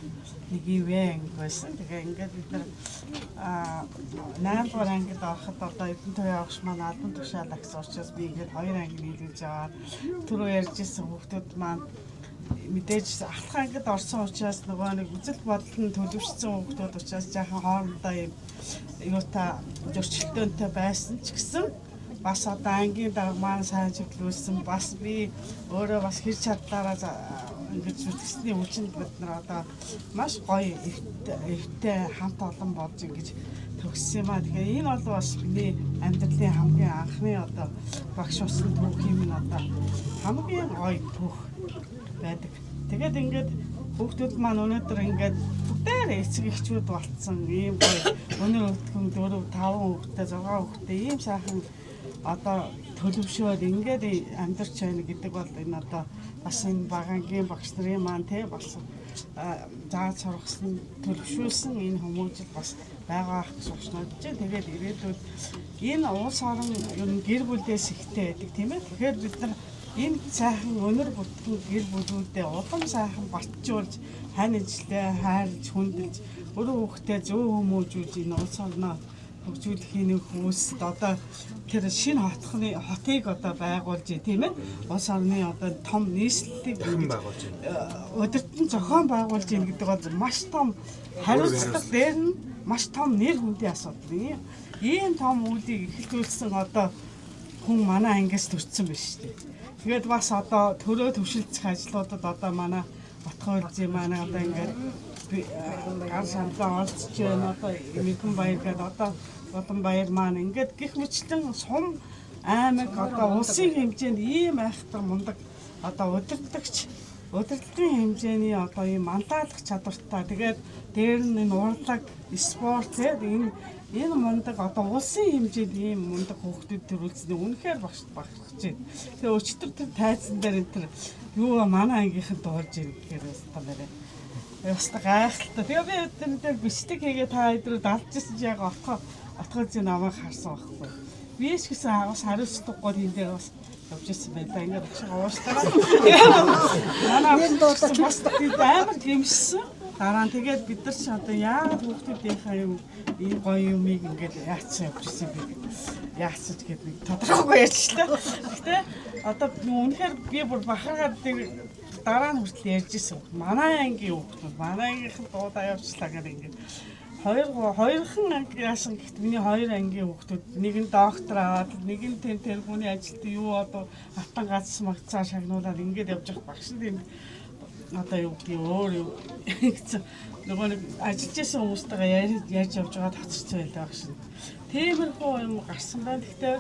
нэг ивэн байсан. Тэгээ ингээд бид нар 8 дугаар ангид ороход одоо эдэн туяа багш маань албан тушаал агс учраас би ингээд 2 анги нийлүүлж аваад түрүү ярьжсэн хүүхдүүд маань мэдээж алхах ангид орсон учраас нөгөө нэг үзэл бодол нь төлөвшсөн хүүхдүүд учраас жаахан хоорондоо юм юутай зөрчилдөөнтэй байсан ч гэсэн бас одоо ангийн дарга маань сайн чиглүүлсэн бас би өөрөө бас хэр чадлаараа ингэж зүтгэсний үчинд бид нар одоо маш гоё эвтэй хамт олон болж ингэж төгссөн юм аа. Тэгэхээр энэ бол бас миний амьдралын хамгийн анхны одоо багш болсон түүх юм одоо хамгийн гоё түүх байдаг. Тэгээд ингээд хүүхдүүд маань өнөөдөр ингээд бүгдээр эцэг эхчүүд болцсон ийм гоё өнөр өвдгөн 4 5 хүүхдтэй 6 хүүхдтэй ийм сайхан одоо төлөвшөөд ингээд амьдарч байна гэдэг бол энэ одоо бас энэ багангийн багш нарын маань тий болсон зааж сургасан төлөвшүүлсэн энэ хүмүүжил бас байгаа ах гэж бодож байна. Тэгээд ирээдүйд энэ улс орон ер нь гэр бүлээс ихтэй байдаг тийм ээ. Тэгэхээр бид нар энэ сайхан өнөр бүтгэн гэр бүлүүдэд улам сайхан батжуулж хань ижлээ хайрлж хүндэлж өөрөө хүүхдээ зөв хүмүүжүүлж энэ улс орноо хөгжүүлэхийн хүсэлт одоо тэр шинэ хотыг одоо байгуулж тийм ээ. Улс орны одоо том нийслэлийг байгуулж өдөртөн зохион байгуулж ийн гэдэг бол маш том хариуцлага дээр нь маш том нэр хүндийн асуудал. Ийм том үйлийг эхлүүлсэн одоо хүн манай ангиас төрсэн биш шүү дээ. Тэгээд бас одоо төрөө төвшилцэх ажлуудад одоо манай Батхуулзын манай одоо ингээд гар шантаа олцож байна. Одоо Мэдэн баяр гэдэг одоо Улан баяр маань ингээд гих мэтлэн сум аймаг одоо улсын хэмжээнд ийм айхтар мундаг одоо удирдлагын хэмжээний одоо ийм мандаадлах чадвартай. Тэгээд дээр нь энэ урлаг, спорт энэ мундаг одоо улсын хэмжээнд ийм мундаг хүүхдүүд төрүүлсэн үнэхээр багш байна. Тэгээ өчтөр тэр тайзан дээр энэ юу манай ангийнхан дуулж ирэх гэхээр та нараа яста гайхалтай. Тэгээ би тэр дээр бистик хийгээ та өдрөө далжсэн чи яг отгоолзын намайг харсан байхгүй. Би ч гэсэн агаас хариуцлагагүй энэ дээр бас явж ирсэн байлаа. Ингээд багшаа уустараа. Манай дуусан бас амар гэмшсэн. Дараа нь тэгээд бид нар ч одоо яагаад хүүхдүүдийнхээ юм ийм гоё юмыг ингээд яатсан явж ирсэн бэ? Яатсан ч гэдэг тодорхойгүй ярьчлаа. Гэхдээ одоо үнэхээр би бүр бахаргаад дараа нь хүртэл ярьж ирсэн. Манай ангийн хүүхдүүд манай ангийнхан дуудаа явуулчлаа гэдэг ингээд хоёрхан анги яасан гэхдээ миний 2 ангийн хүүхдүүд нэг нь доктор аваад нэг нь тэргүүний ажилд юу одоо автан гац магцаа шагнуулаад ингээд явж байгаа багш нь одоо юу гэдэг өөр юу нөгөө нэг ажиллаж байсан хүмүүстэйгээ ярьж явж байгаа татчихсан байлаа багш нь. Тиймэрхүү юм гарсан байна. Гэхдээ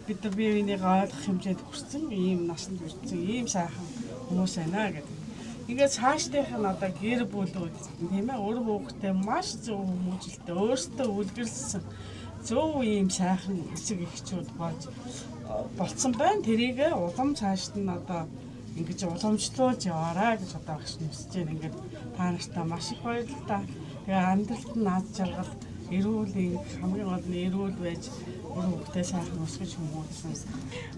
бид нар бие бинийгээ ойлгох хэмжээнд хүрсэн ийм насанд хүрсэн ийм сайхан хүмүүс байна гэдэг. Ингээд цаашдынх нь одоо гэр бүлүүд тийм ээ өөр хүүхдээ маш зөв хүмүүжлэлтэй өөртөө үлгэрлсэн зөв ийм сайхан эцэг эхчүүд болцсон байна. Тэрийг улам цаашд нь одоо ингэж уламжлуулж яваарай гэж одоо багш нь хүсэж байна. Ингээд та нартай маш их баярлалаа. Тэгээ амьдралд нь наад жаргал эрүүл хамгийн гол нь эрүүл байж өөр хүүхдээ сайхан өсгөж хүмүүжсэн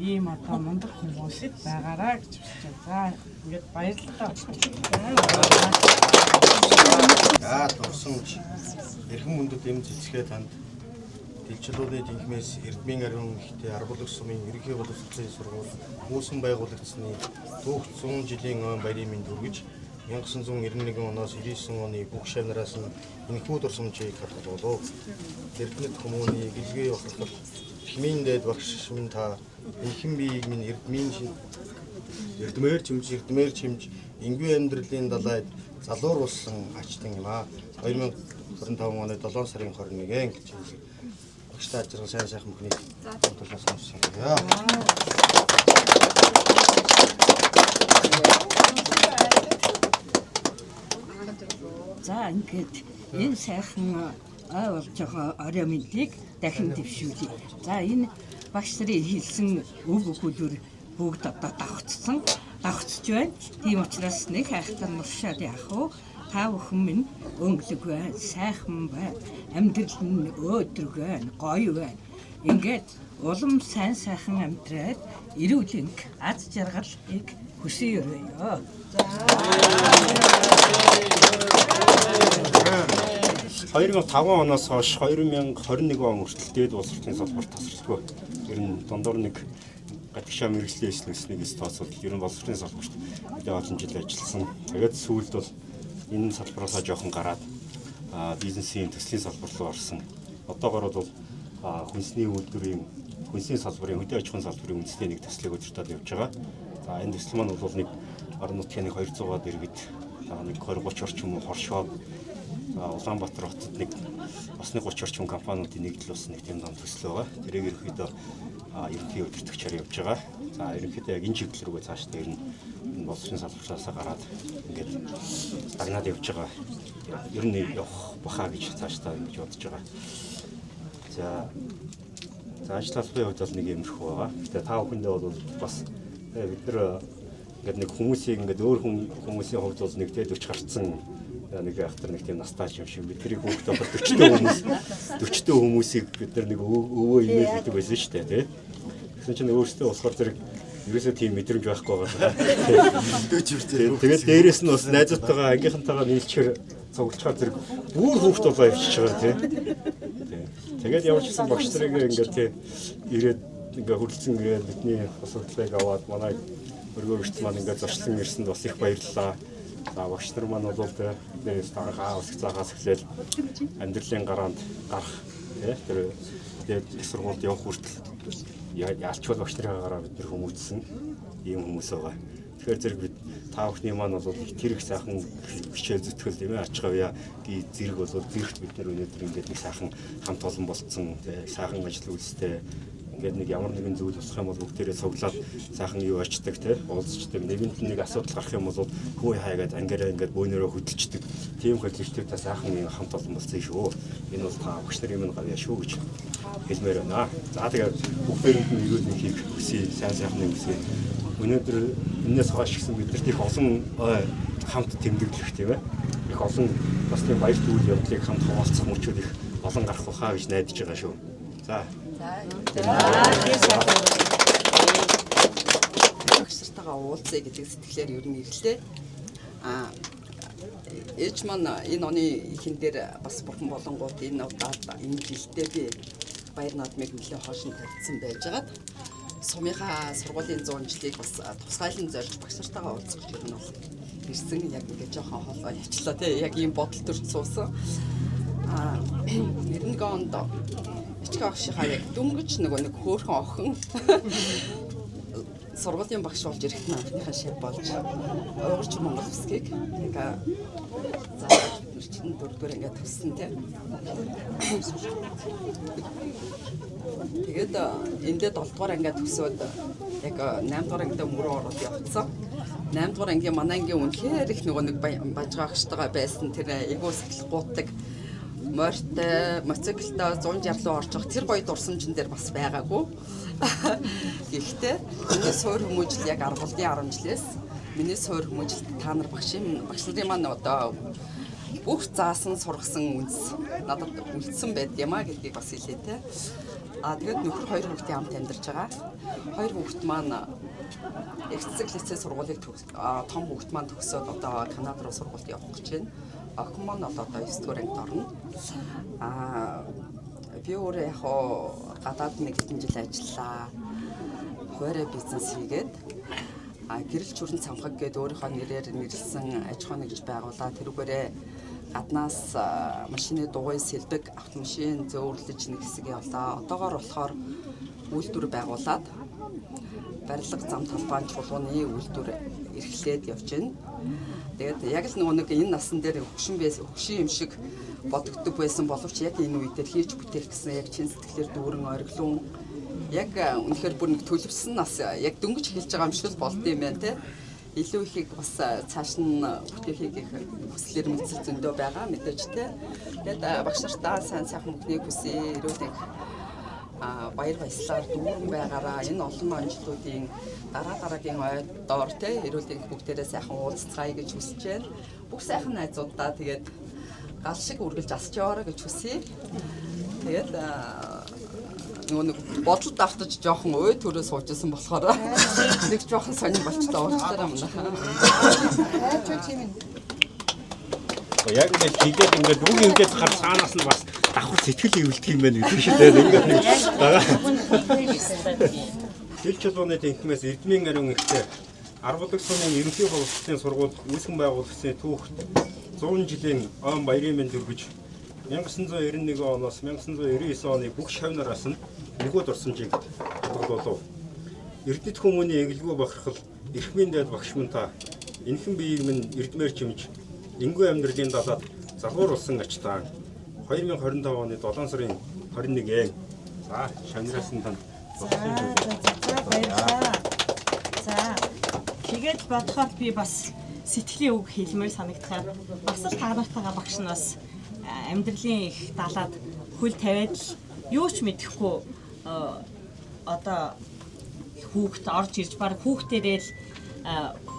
ийм одоо мундаг хүмүүсийг байгаараа гэж хүсэж байна. За ингээд баярлалаа. Дурсамж эрхэм мөндөд эм цэцгээ танд Дэлжлүүлээд инхмээс Эрдмийн ариун ихтэй аргуулах сумын ерөнхий боловсролын сургууль үүсэн байгуулагдсны түүх 100 жилийн өн баярын мэнд хүргэж 1991 оноос 99 оны бүх шавнараас нь энэхүү дурсамжийг хадгалуулав. Эрдэнэт хүмүүний гэлгээ бахархал хэмээн дээд багш минь та энхэн биеийг минь эрдмээр чимж энгийн амьдралын далайд залууруулсан ачтан юм аа. 2025 оны 7 сарын 21 гэж багштай ажиргал сайн сайхан бүхний тулаас сонсгоё. За ингээд энэ сайхан ой болж байгаа орой мэндийг дахин дэвшүүлье. За энэ багш нарын хэлсэн үг өгүүлбэр бүгд одоо давхцж байна. Тийм учраас нэг хайхтар нуршаад яах вэ? Та бүхэн минь өнгөлөг байна, сайхан байна, амьдрал нь өөдрөг байна, гоё байна. Ингээд улам сайн сайхан амьдраад эрүүлэнг аз жаргалыг хүсье өрөөё. 2005 оноос хойш 2021 он хүртэл дээд улс орны салбарт тасралтгүй. Ер нь дундуур нэг гадагшаа мэргэжлийн эслэгснээс тооцвол ер нь улс орны салбарт мэдээ олон жил ажилласан. Тэгээд сүүлд бол энэ салбараасаа жоохон гараад бизнесийн төслийн салбар руу орсон. Одоогоор бол хүнсний салбарын хөдөө аж ахуйн салбарын үндэсний нэг төслийг удирдах явж байгаа. За энэ төсөл маань бол нэг орон нутгийн 200-аад иргэд нэг 20-30 орчим хоршоод Улаанбаатар хотод нэг бас нэг 30 орчим компаниудын нэгдэл болсон нэг тийм том төсөл байгаа. Тэрийг ерөнхийдөө ерөнхий удирдагчаар явж байгаа. За ерөнхийдөө яг энэ чиглэл рүүгээ цаашдаа ер нь боловсролын салбараас гараад ингээд дагнаад явж байгаа. Ер нь явах баха гэж цаашдаа ингэж бодож байгаа. За ажил албаны хувьд бол нэг юмрхүү байгаа. Гэтэ та бүхэндээ бол бас бид нар ингээд нэг хүмүүсийг ингээд өөр хүмүүсийн хувьд бол нэг 40 гарцсан нэг ахтар нэг тийм настач юм шиг бид тэрийг хүүхдээ 40 хүмүүсийг бид нар нэг өвөө имэйл гэдэг байсан шүү дээ тий. Тэгсэн чинь өөрөөсөө болохоор зэрэг ерөөсөө тийм мэдрэмж байхгүй байгаа. Тэгээд дээрээс нь бас найзуудтайгаа ангийнхантайгаа нийлчихээр цуглуулчаар зэрэг бүр хүүхд болоо явчихж байгаа тий. Тэгээд ямар ч гэсэн багш нарыг ингээд тий ирээд ингээд хүрэлцэн ингээд бидний асуудлыг аваад манай өргөөрөгч маань ингээд зочлон ирсэнд бас их баярлалаа. За багш нар маань бол тэгээд хаа усх цагаас эхлээл амьдралын гараанд гарах тэр тэгээд их сургуульд явах хүртэл ялчвал багш нарын гараа бид нэр хүмүүжсэн ийм хүмүүс байгаа. Тэгэхээр зэрэг бид та бүхний маань бол тэр их сайхан хичээл зүтгэл юм ач гавья зэрэг бол зэрэгт бид нар өнөөдөр ингээд нэг сайхан хамт олон болцсон сайхан ажил үйлстэй ингээд нэг ямар нэгэн зүйл болох юм бол бүгдээрээ цуглаад сайхан юу очдаг те уулзчдаг нэгэнд нэг асуудал гарах юм бол хөө хаягаад ангаараа ингээд бөөнөрөө хөдөлчдөг тийм хөдөлгчтэй та сайхан нэг хамт олон болсон шүү. Энэ бол та багш нарын минь гавья шүү гэж хэлмээр байна. За тэгээд бүгдээрэнд нь ирүүлэн хийх хүсье сайн сайхан нэг хүсье. Өнөөдөр энэс хойш гисэн бидэрт их олон хамт тэмдэглэх тийм ээ. Их олон бас тийм баяр түгэл явдлыг хамт хуваалцах мөчүүд их олон гарах байхаа гэж найдаж байгаа шүү. За. Багшартайгаа уулзъя гэдэг сэтгэлээр ер нь ирлээ. Ээж маань энэ оны ихэн дээр бас бурхан болонгууд энэ удаад энэ жилдээ би баяр наадмыг нэлээд хоош нь тавьсан байжгаад сумынхаа сургуулийн 100 жилийг бас тусгайлан зорж багшартайгаа уулзах гэж ер нь бол ирсэн яг ингээд жоохон хоолой явчлаа тий яг ийм бодол төрж суусан. 91 онд ичг агшихаа яг дөнгөж нэг хөөрхөн охин сургуулийн багш болж ирэхэд наадмынхаа шив болж уйгурч Монгол Усгийг яг чинь дөрөвдүгээр ингээд туссан тий. Тэгээд эндээ 7 дугаар ангид төсөөд яг 8 дугаар ангид мөрөө ороод явцсан. 8 дугаар ангийн манай ангийн үнэхээр их нэг бажгаагчтайгаа байсан тэр айгуу сэтгэл гутдаг морьтой моциклтай 160 руу орж байгаа тэр гоё дурсамжин дээр бас байгаагүй. Гэхдээ миний суур хүмүүжил яг 10 жилээс миний суур хүмүүжил та нар багш нарын маань одоо бүх заасан сургасан үнс надад үлдсэн байд юм а гэдгийг бас хэлээ те. Тэгээд нөхөр 2 хүүхдийн хамт амьдарч байгаа. 2 хүүхд маань эцэг лицей сургуулийг том хүүхд маань төгсөөд одоо Канада руу сургуульд явах гэж байна. Охин маань одоо 9 дугаар ангид орно. Би өөрөө яг гадаад нэг хэдэн жил ажиллаа. Хуваарь бизнес хийгээд гэрэл чүрэн цамхаг гэдэг өөрийнхөө нэрээр нэрлсэн аж ахуйн нэгж байгуулаад тэрүүгээрээ гаднаас машины дугуй сэлбэг автомашин зөөвөрлөж нэг хэсэг явлаа. Одоогоор болохоор үйлдвэр байгуулад барилга зам талбайн чулууны үйлдвэр эрхлээд явж байна. Тэгээд яг л нэг энэ насан дээр хөгшин юм шиг бодогддог байсан боловч яг энэ үе дээр хийж бүтээх гэсэн яг чин сэтгэлээр дүүрэн ориглон яг үнэхээр бүр нэг төлөвсөн нас яг дөнгөж эхэлж байгаа юм шиг л болд юм байна те. Илүү ихийг бас цааш нь бүтээхийг их хүслээр мэдсэл зөндөө байгаа мэдээж те. Тэгээд багш нартаа сайн сайхан бүхнийг хүсье. Эрүүл баяр баясгалаар дүүрэн байгаараа энэ олон онцлогуудын дараагийн ойдоор те эрүүл энх бүгдээрээ сайхан уулзцгаая гэж хүсэж байна. Бүх сайхан найзуудаа тэгээд гал шиг үргэлж асч яваарай гэж хүсье. Тэгээд нэг бодолд автаж жоохон ой төрөө суужсэн болохоор нэг жоохон сонир болчтой уучлаарай мөн. Яг ингээд хийгээд ингээд үг ингээд гар цаанаас нь бас давхар сэтгэл ивэлдэх юм байна гэдэг шиг тийм ингээд Тэл чулууны тэнхмээс Эрдмийн ариун ихтэй Аргуудаг сумын ерөнхий боловсролын сургууль үүсгэн байгуулагчдын түүхт 100 жилийн он баярын мэнд өргөж 1991 оноос 1999 оны бүх шавнараас нь нэггүй дурсамжийг хадгалуулав. Эрдэт хүмүүний эглгүй бахархал эрхмийн дайд багш мөн та энхэн биеийг минь эрдмээр чимж энгүй амьдралын далаад залгууруулсан ачтаа 2025 оны 7 сарын 21-нд за шавнараас нь танд За тэгээд бодоход би бас сэтгэлийн үг хэлмээр санагдахаар бас л та нартайгаа багш нас амьдралын их далаад хөл тавиад л юу ч мэдэхгүй одоо хүүхд орж ирж баг хүүхдээрээ л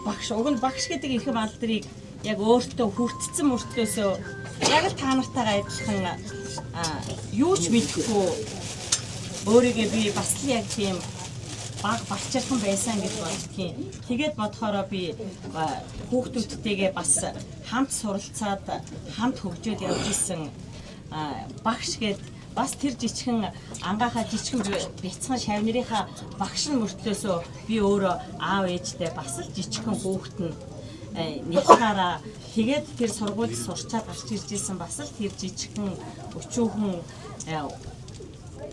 багш уг нь багш гэдэг эрхэм алдрыг яг өөртөө хүртцэн мөртлөөсөө яг л та нартайгаа адилхан юу ч мэдэхгүй өөрийгөө би бас л яг тийм баг барчирхан байсан гэж боддгийн. Тэгээд бодохороо би хүүхдүүдтэйгээ бас хамт суралцаад хамт хөгжөөд явж исэн багш гээд бас тэр жижигхэн ангаахаа жижигхэн бяцхан шавнырынхаа багш нь мөртлөөсөө би өөрөө аав ээжтэй бас л жижигхэн хүүхэд нь нялхаараа тэгээд тэр сургуульд сурчаад гарч ирж исэн бас л тэр жижигхэн өчүүхэн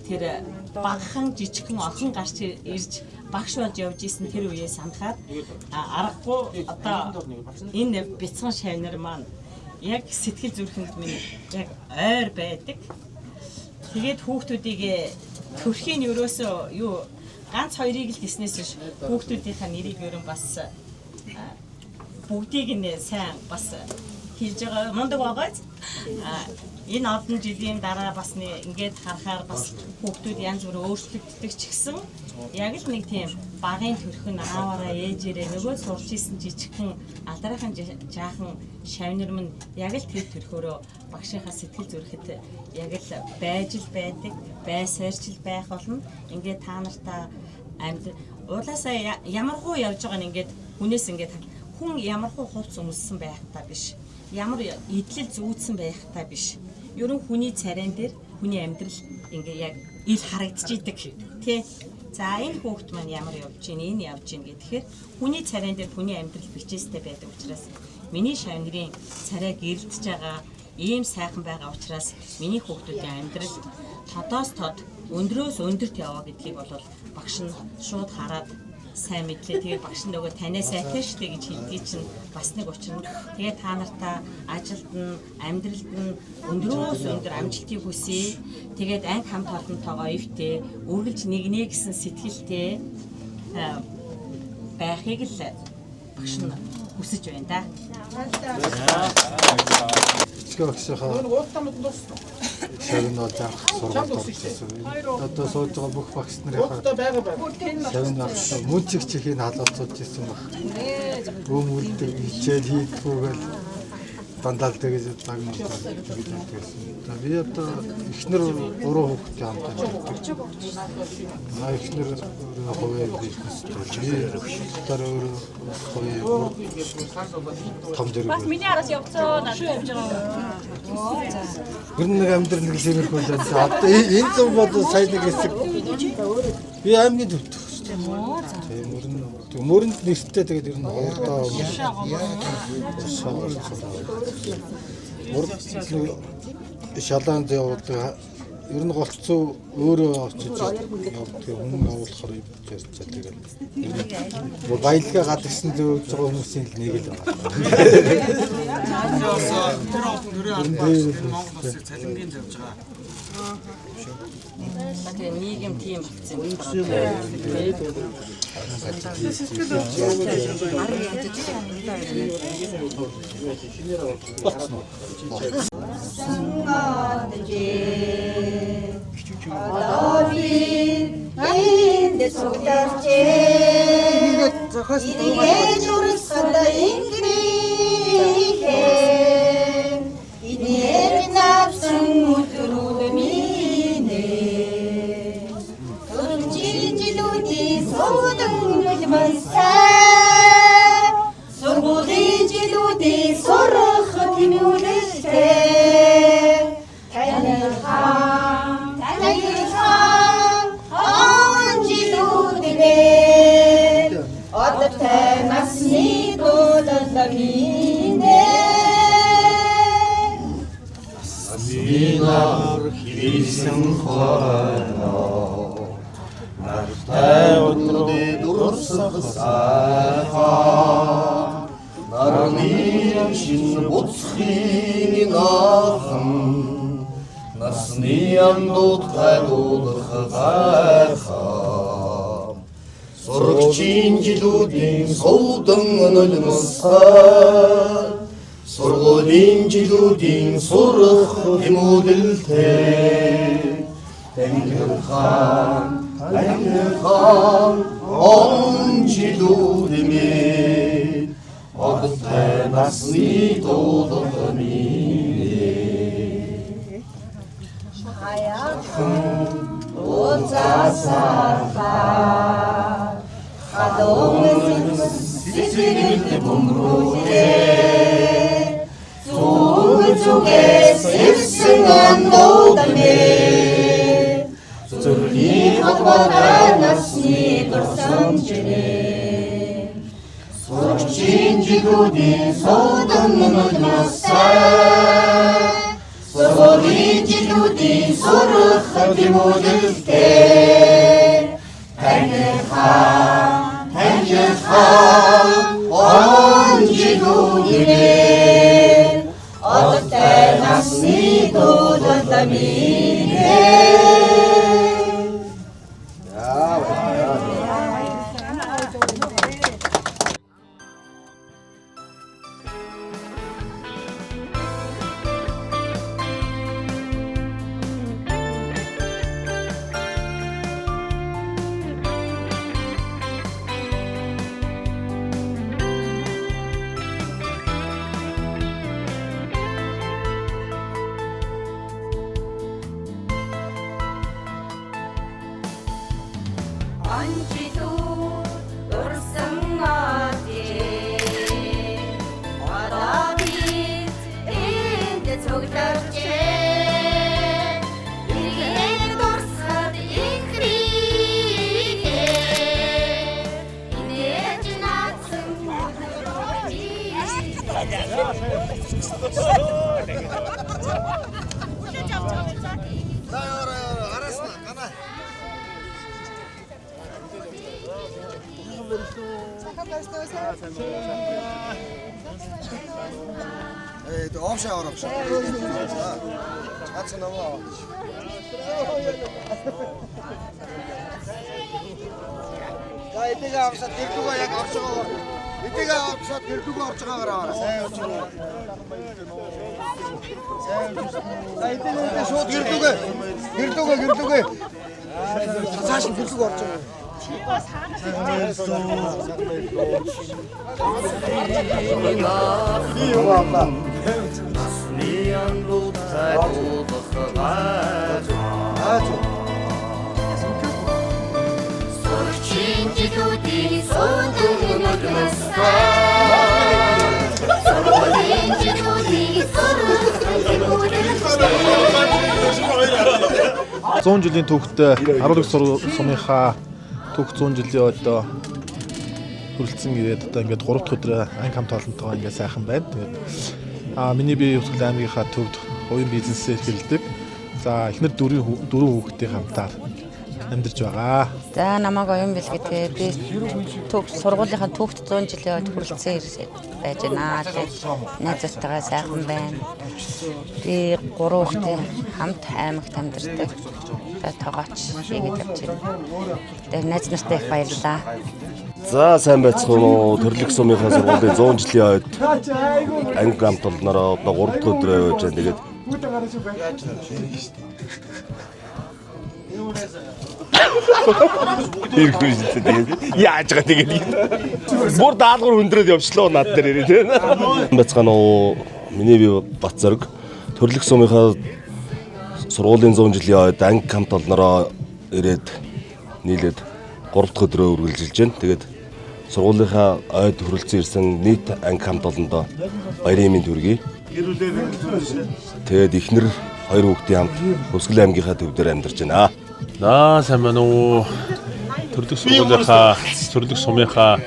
тэр багахан жижигхэн охин гарч ирж багш болж явж исэн тэр үеэ санахад аргагүй одоо энэ бяцхан шавнар маань яг сэтгэл зүрхэнд минь яг ойр байдаг. Тэгээд хүүхдүүдийг төрхийн өрөөсөө юу ганц хоёрыг л гиснээс биш хүүхдүүдийнхээ нэрийг өрөн бас бүгдийг нь сайн бас хийж байгаа мундаг байгааз энэ олон жилийн дараа бас ингээд харахаар бас хүүхдүүд янз бүр өөрчлөгддөг ч гэсэн яг л нэг тийм багын төрхөн ааваараа ээжээрээ нөгөө сурч исэн жижигхэн алдархан жаахан шавнар минь яг л тэр төрхөөрөө багшийнхаа сэтгэл зүрэхэд яг л байж л байдаг, байсаарч л байх болно. Ингээд та нартаа амьд уулаасаа ямархуу явж байгаа нь ингээд хүнээс ингээд хүн ямархуу хувц өмссөн байх та биш. Ямар идэл зүүдсэн байх та биш. Ерөн хүний царайн дээр хүний амьдрал ингээ яг ил харагдчихийдэг тий. За энэ хүүхд маань ямар явж гин энэ явж гин гэхээр хүний царайн дээр хүний амьдрал бичээстэй байдаг учраас миний шавнырын царай гэрэлтэж байгаа ийм сайхан байгаа учраас миний хүүхдүүдийн амьдрал тодоос тод өндрөөс өндөрт яваа гэдгийг бол багш нь шууд хараад сайн мэдлээ. Тэгээ багш нөгөө танай сайтай штэ гэж хэлдэг чинь бас нэг учир нь. Тэгээ та нартаа ажилд нь, амьдралд нь өндрөөс өндөр амжилтыг хүсье. Тэгээд анги хамт олонтойгоо ивтэй, үргэлж нэгнэ гэсэн сэтгэлтэй байхыг л багш нь хүсэж байна да. Шавн бол заах сургалт болсон. Одоо сууж байгаа бүх багш нарын шавн мөнцөг чихийг халуулж ирсэн баг. Бөөм үлдээ хичээл хийдгүүгээл дандаа л тэгэж лагнаа тэгэж байсан. За би одоо эхнэр 3 хүүхэдтэй хамтаа живдэг. Эхнэр хувийн бизнес төлөв. өөрөө хувийн том зэрэг. Бас миний араас явцгаа надад явж байгаа. Гэр нэг амьдрал нэг тиймэрхүү л байна. Одоо энэ зам бол сая нэг хэсэг би аймгийн төвд. Мөрөнд нэртэй тэгээд ер нь хоолтой шалаанд явуулдаг. Ер нь голцоо өөрөө очиж явдаг хүн агуулхаар ярьж байгаа. Баялгаа гадагсан зөөж байгаа хүмүүсийн л нэг л байна. Монгол улсыг цалингийн тавьж байгаа. Тэгээ нийгэм тийм болсон Сургуулийн жилүүдийн сурах тэмүүлэлтэй танилхан он жилүүдээ одтой насны дуудалминэ Асминар хийсэн хойноо нартай өдрөдөө дурсах сайхан нарны шин буцхын нахан насны андууд тайлуулах гайхан сурагчийн жилүүдийн суудан нулимсгай сургуулийн жилүүдийн сурах тэмүүлэлтэй Танилхан он жилүүдээ одтой насны дуудалминэ Хаяхан уцаасаа хадомс сэтгэлд бөмбөрөө зүгээс ирсэн андуудамэ Зүрхний холбоотой насны дурсамжнэ Сурагчийн жилүүдийн суудан нулимсгай сургуулийн жилүүдийн сурах тэмүүлэлтэй танилхан он жилүүдээ одтой насны дуудалминэ Овшаа оруулж. Ацсан аваа. За эдгээр авсаа тэрдүгөө яг орж байгаа. Эдгээр авсаа тэрдүгөө орж байгаагаар. Сайн явж байна. За эдгээр шууд гэрдүгөө. Гэрдүгөө. Цааш гэрдүгөө орж байгаа. Ина насны андуутай дуулах Сурагчийн жилүүдийн суудаг мөрмөстэй Сургуулийн жилүүдийн сурах 100 жилийн түүхтэй харуулах сумынхаа түүх 100 жилийн одоо хүрэлцэн ирээд одоо ингээд 3 дахь өдрөө анги хамт олонтойгоо ингээд сайхан байна. Тэгээд миний бие Өвсгөл аймгийнхаа төвд хувийн бизнесээр эхэлдэг. За эхнэр дөрвөн хүүхэдтэй хамтаар амьдарч байгаа. За намайг оюун бэлгэтэй би сургуулийнхаа түүхт 100 жилийн хүрэлцэн ирсэд байж байна. Найзтайгаа сайхан байна. Би 3 хүүхэдтэй хамт аймагт амьдардаг. Тогооч хийгээд явж байна. Тэгээд найз нартай их баярлалаа. За сайн байцгаана уу. Төрлөх сумынхаа сургуулийн 100 жилийн ойд анги хамт олнороо одоо 3 дахь өдрөө явж байна. Тэгээд яаж байгаа тэгээд бүр даалгавар өндрөөд явчлаа над дээр ирээ тийм. Байцгаана уу. Миний бие Батзорг. Төрлөх сумынхаа сургуулийн 100 жилийн ойд анги хамт олнороо ирээд нийлээд 3 дахь өдрөө үргэлжилж байна. Тэгээд сургуулийнхаа ойд хүрэлцэн ирсэн нийт анги хамт олондоо баярын мэнд хүргэе. Тэгээд эхнэр 2 хүүхдийн хамт Өвсгөл аймгийнхаа төв дээр амьдарч байна. Сайн байна уу. Төрлөх сумынхаа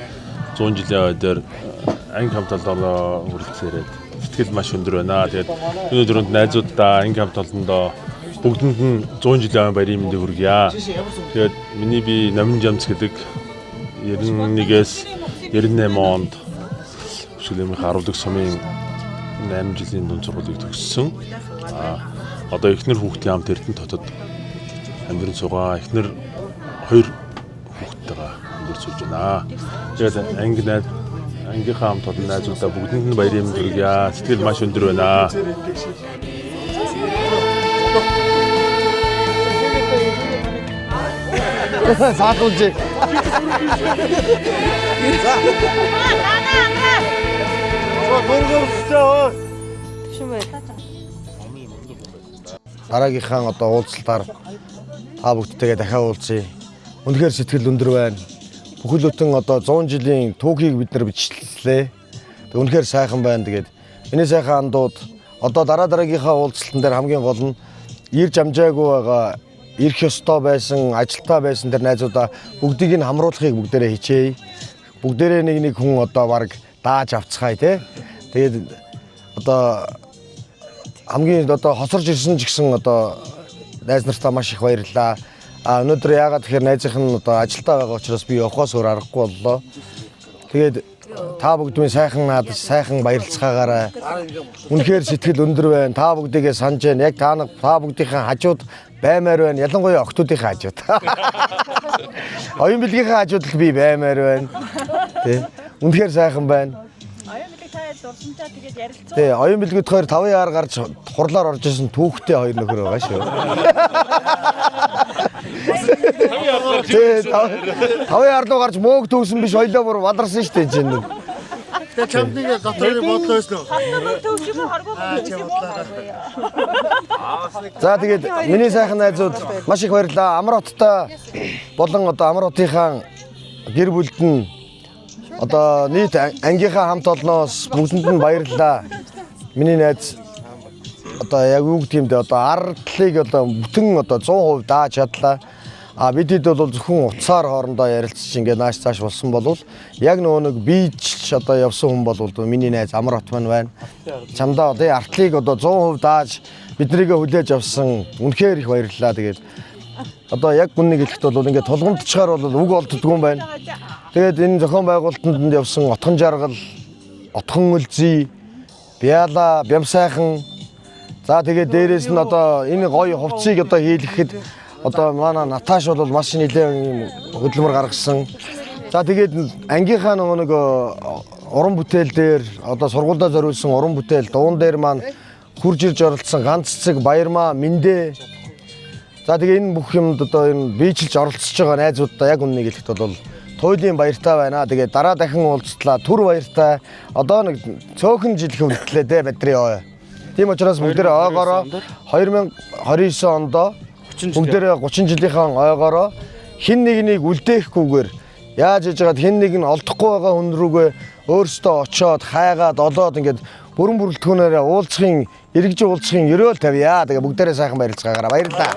100 жилийн ойдоор анги хамт олондоо хүрэлцэн ирээд сэтгэл маш өндөр байна. Тэгээд энэ өдрөнд найзуудаа анги хамт олондоо бүгдэнд нь 100 жилийн баярын мэндийг хүргье. Тэгээд миний би Номин Жамц гэдэг 91-ээс 98 онд Өвсгөлийн харуулдаг сумын 8 жилийн дунд сургуулийг төгссөн. Одоо эхнэр хүүхдийн хамт Эрдэнэ хотод амьдран суугаа. Эхнэр 2 хүүхдтэйгээ амьдарч сууж байна. Тэгээд ангийнхаа хамт олон найзуудаа бүгдэнд нь баярын мэнд хүргье. Сэтгэл маш өндөр байна. Саатуулж. Дараагийнхаа одоо уулзалтаар та бүгдтэйгээ дахиад уулзъя. Үнэхээр сэтгэл өндөр байна. Бүхэл бүтэн одоо 100 жилийн түүхийг бид нар бичлэлээ. Тэг үнэхээр сайхан байна. Тэгээд энэ сайхан андууд одоо дараагийнхаа уулзалтан дээр хамгийн гол нь ирж амжаагүй байгаа, ирэх ёстой байсан, ажилтаа байсан тэр найзуудаа бүгдийг нь хамруулахыг бүгдээрээ хичээе. Бүгдээрээ нэг хүн одоо баг дааж авцгаая тий. Тэгээд одоо хамгийн одоо хосорж ирсэн ч гэсэн одоо найз нартаа маш их баярлалаа. Өнөөдөр яагаад тэгэхээр найзынх нь одоо ажилтаа байгаа учраас би явахаас өөр аргагүй боллоо. Тэгээд та бүгдийн сайхан наадаж, сайхан баярлцгаагаарай. Үнэхээр сэтгэл өндөр байна. Та бүгдийгээ санаж байна. Яг та бүгдийнхээ хажууд баймаар байна. Ялангуяа охтуудынхаа хажууд. Оюун бэлгийнхээ хажууд л би баймаар байна. Тэ. Үнэхээр сайхан байна. Дурсамжаа тэгээд ярилцсан. Тий, оюун бэлгүүд хоёр 5 яар гарч хурлаар орж исэн түүхтэй 2 нөхөр байгаа шүү. Тий, 5 яар руу гарч мөөг төвсөн биш хоёлоо бүр валарсан шүү дээ чинь. Тэгээ чамдыг дотор бодлоо шүү. За тэгээд миний сайхан найзууд маш их баярлалаа. Амар хоттой болон одоо Амар хотынхаа гэр бүлд нь одоо нийт ангийнхаа хамт олноос бүгдэнд нь баярлалаа. Миний найз одоо яг үг гэмдэ одоо ардлыг одоо бүтэн одоо 100% дааж чадлаа. Бидэд бол зөвхөн утсаар хоорондоо ярилцж ингээд нааш цааш болсон болвол яг нөгөө нэг бийж одоо явсан хүн бол миний найз Амар хот маань байна. Чамдаа одоо артлыг одоо 100% дааж биднийг хүлээж авсан үнэхээр их баярлалаа. Тэгээд одоо яг үннийг хэлэхэд бол ингээд тулгамдчгаар бол үг олддгүй юм байна. Тэгээд энэ зохион байгуулалтанд явсан Отхон Жаргал, Отхон Өлзий, Бяла, Бямсайхан. За тэгээд дээрээс нь одоо энэ гоё хувцсыг одоо хийлгэхэд одоо манай Наташ бол маш нэлээд хөдөлмөр гаргасан. За тэгээд ангийнхаа нэг уран бүтээл дээр одоо сургуультай зориулсан уран бүтээл дуун дээр маань хурж ирж оролцсон ганц цэг Баярмаа Мэндэ. За тэгээ энэ бүх юмд одоо энэ биежилж оролцож байгаа найзуудаа яг үннийг хэлэхэд бол туйлын баяртай байна. Тэгээд дараа дахин уулзтлаа. Түр баяртай. Одоо нэг цөөхөн жил хүндлээ дээ бидний ой. Тийм учраас бүгдээ ойгоороо 2029 онд бүгдээ 30 жилийнхаа ойгоороо хин нэгнийг үлдээхгүйгээр яаж хийж байгаад хин нэг нь олдохгүй байгаа хүн рүүгээ өөрсдөө очоод хайгаад олоод ингээд бүрэн бүрэлдэхүүнээрээ уулзахын эргэж уулзахын ерөөл тавья. Тэгээ бүгдээрээ сайхан баярлцгаагаараа баярлалаа.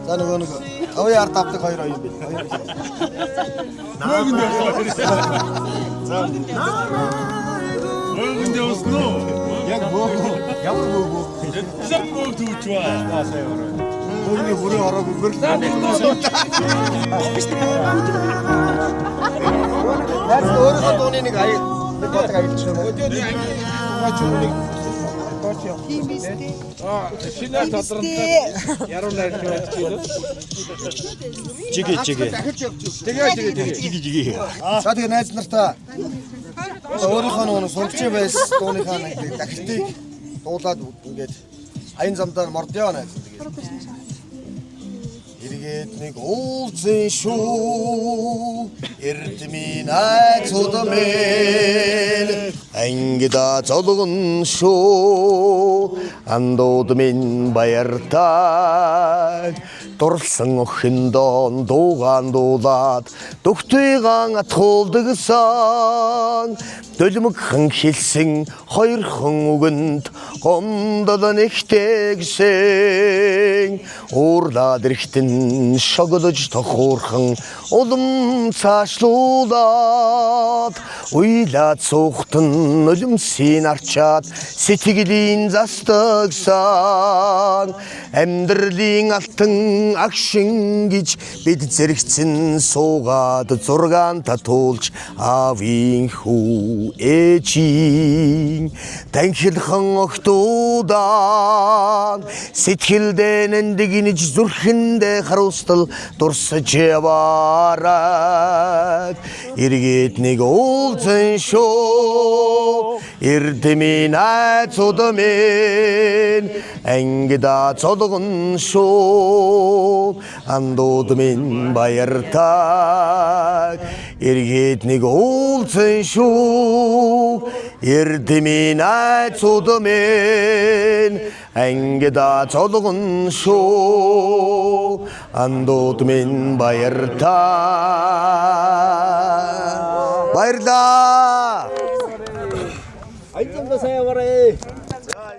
За нэг авьяа ард авдаг хоёр оюун бий. Мөнгөнд явсан уу? Яг бөөгөө. Ямар бөөгөө? Зам бөөгд үүч ба. Өөрийн бүрээ ороогүй. Яаж өөрийнхөө дууны нэг бодлого аялж байна уу? Тийм биз дээ. Шинэ тодорхой яруу найрны байж байна. Жигээ. Тэгээ. За тэгээ найз нартаа өөрийнхөө нэг сургачийн байс дууныхаа нэг дахиртыг дуулаад ингээд аян замдаа мордё найз тэгээд эргээд нэг уулзсан шүү эрдмийн айцууд мэл ангида золгон шүү андууд минь баяртай дурлсан охин доон дуугаан дуулаад дөхтөйгаан атгуулдагсан дөлмөгхэн хэлсэн хоёр хүн үгэнд гомдол нэгтэйгсэн уурлаад ирэхтэн шогдож тохуурхан улам цаашлуулаад уйлаад суухтан нулимсийн арчаад сэтгэлийн застагсан амьдралын алтан агшин гэж бид зэрэгцэн суугаад зургаан татуулж аавын хүү ээжийн танхилхан охтуудаа сэтгэлдээ нэндгинж зүрхэндээ харуустал дурсаж яваарай эргээд нэг уулзсан шүү эрдмийн айцууд минь ангида золгон шүү андууд минь баяртай эргээд нэг уулзсан шүү эрдмийн айцууд минь ангида золгон шүү андууд минь баяртай баярлаа. Айцамда сайн яваарай.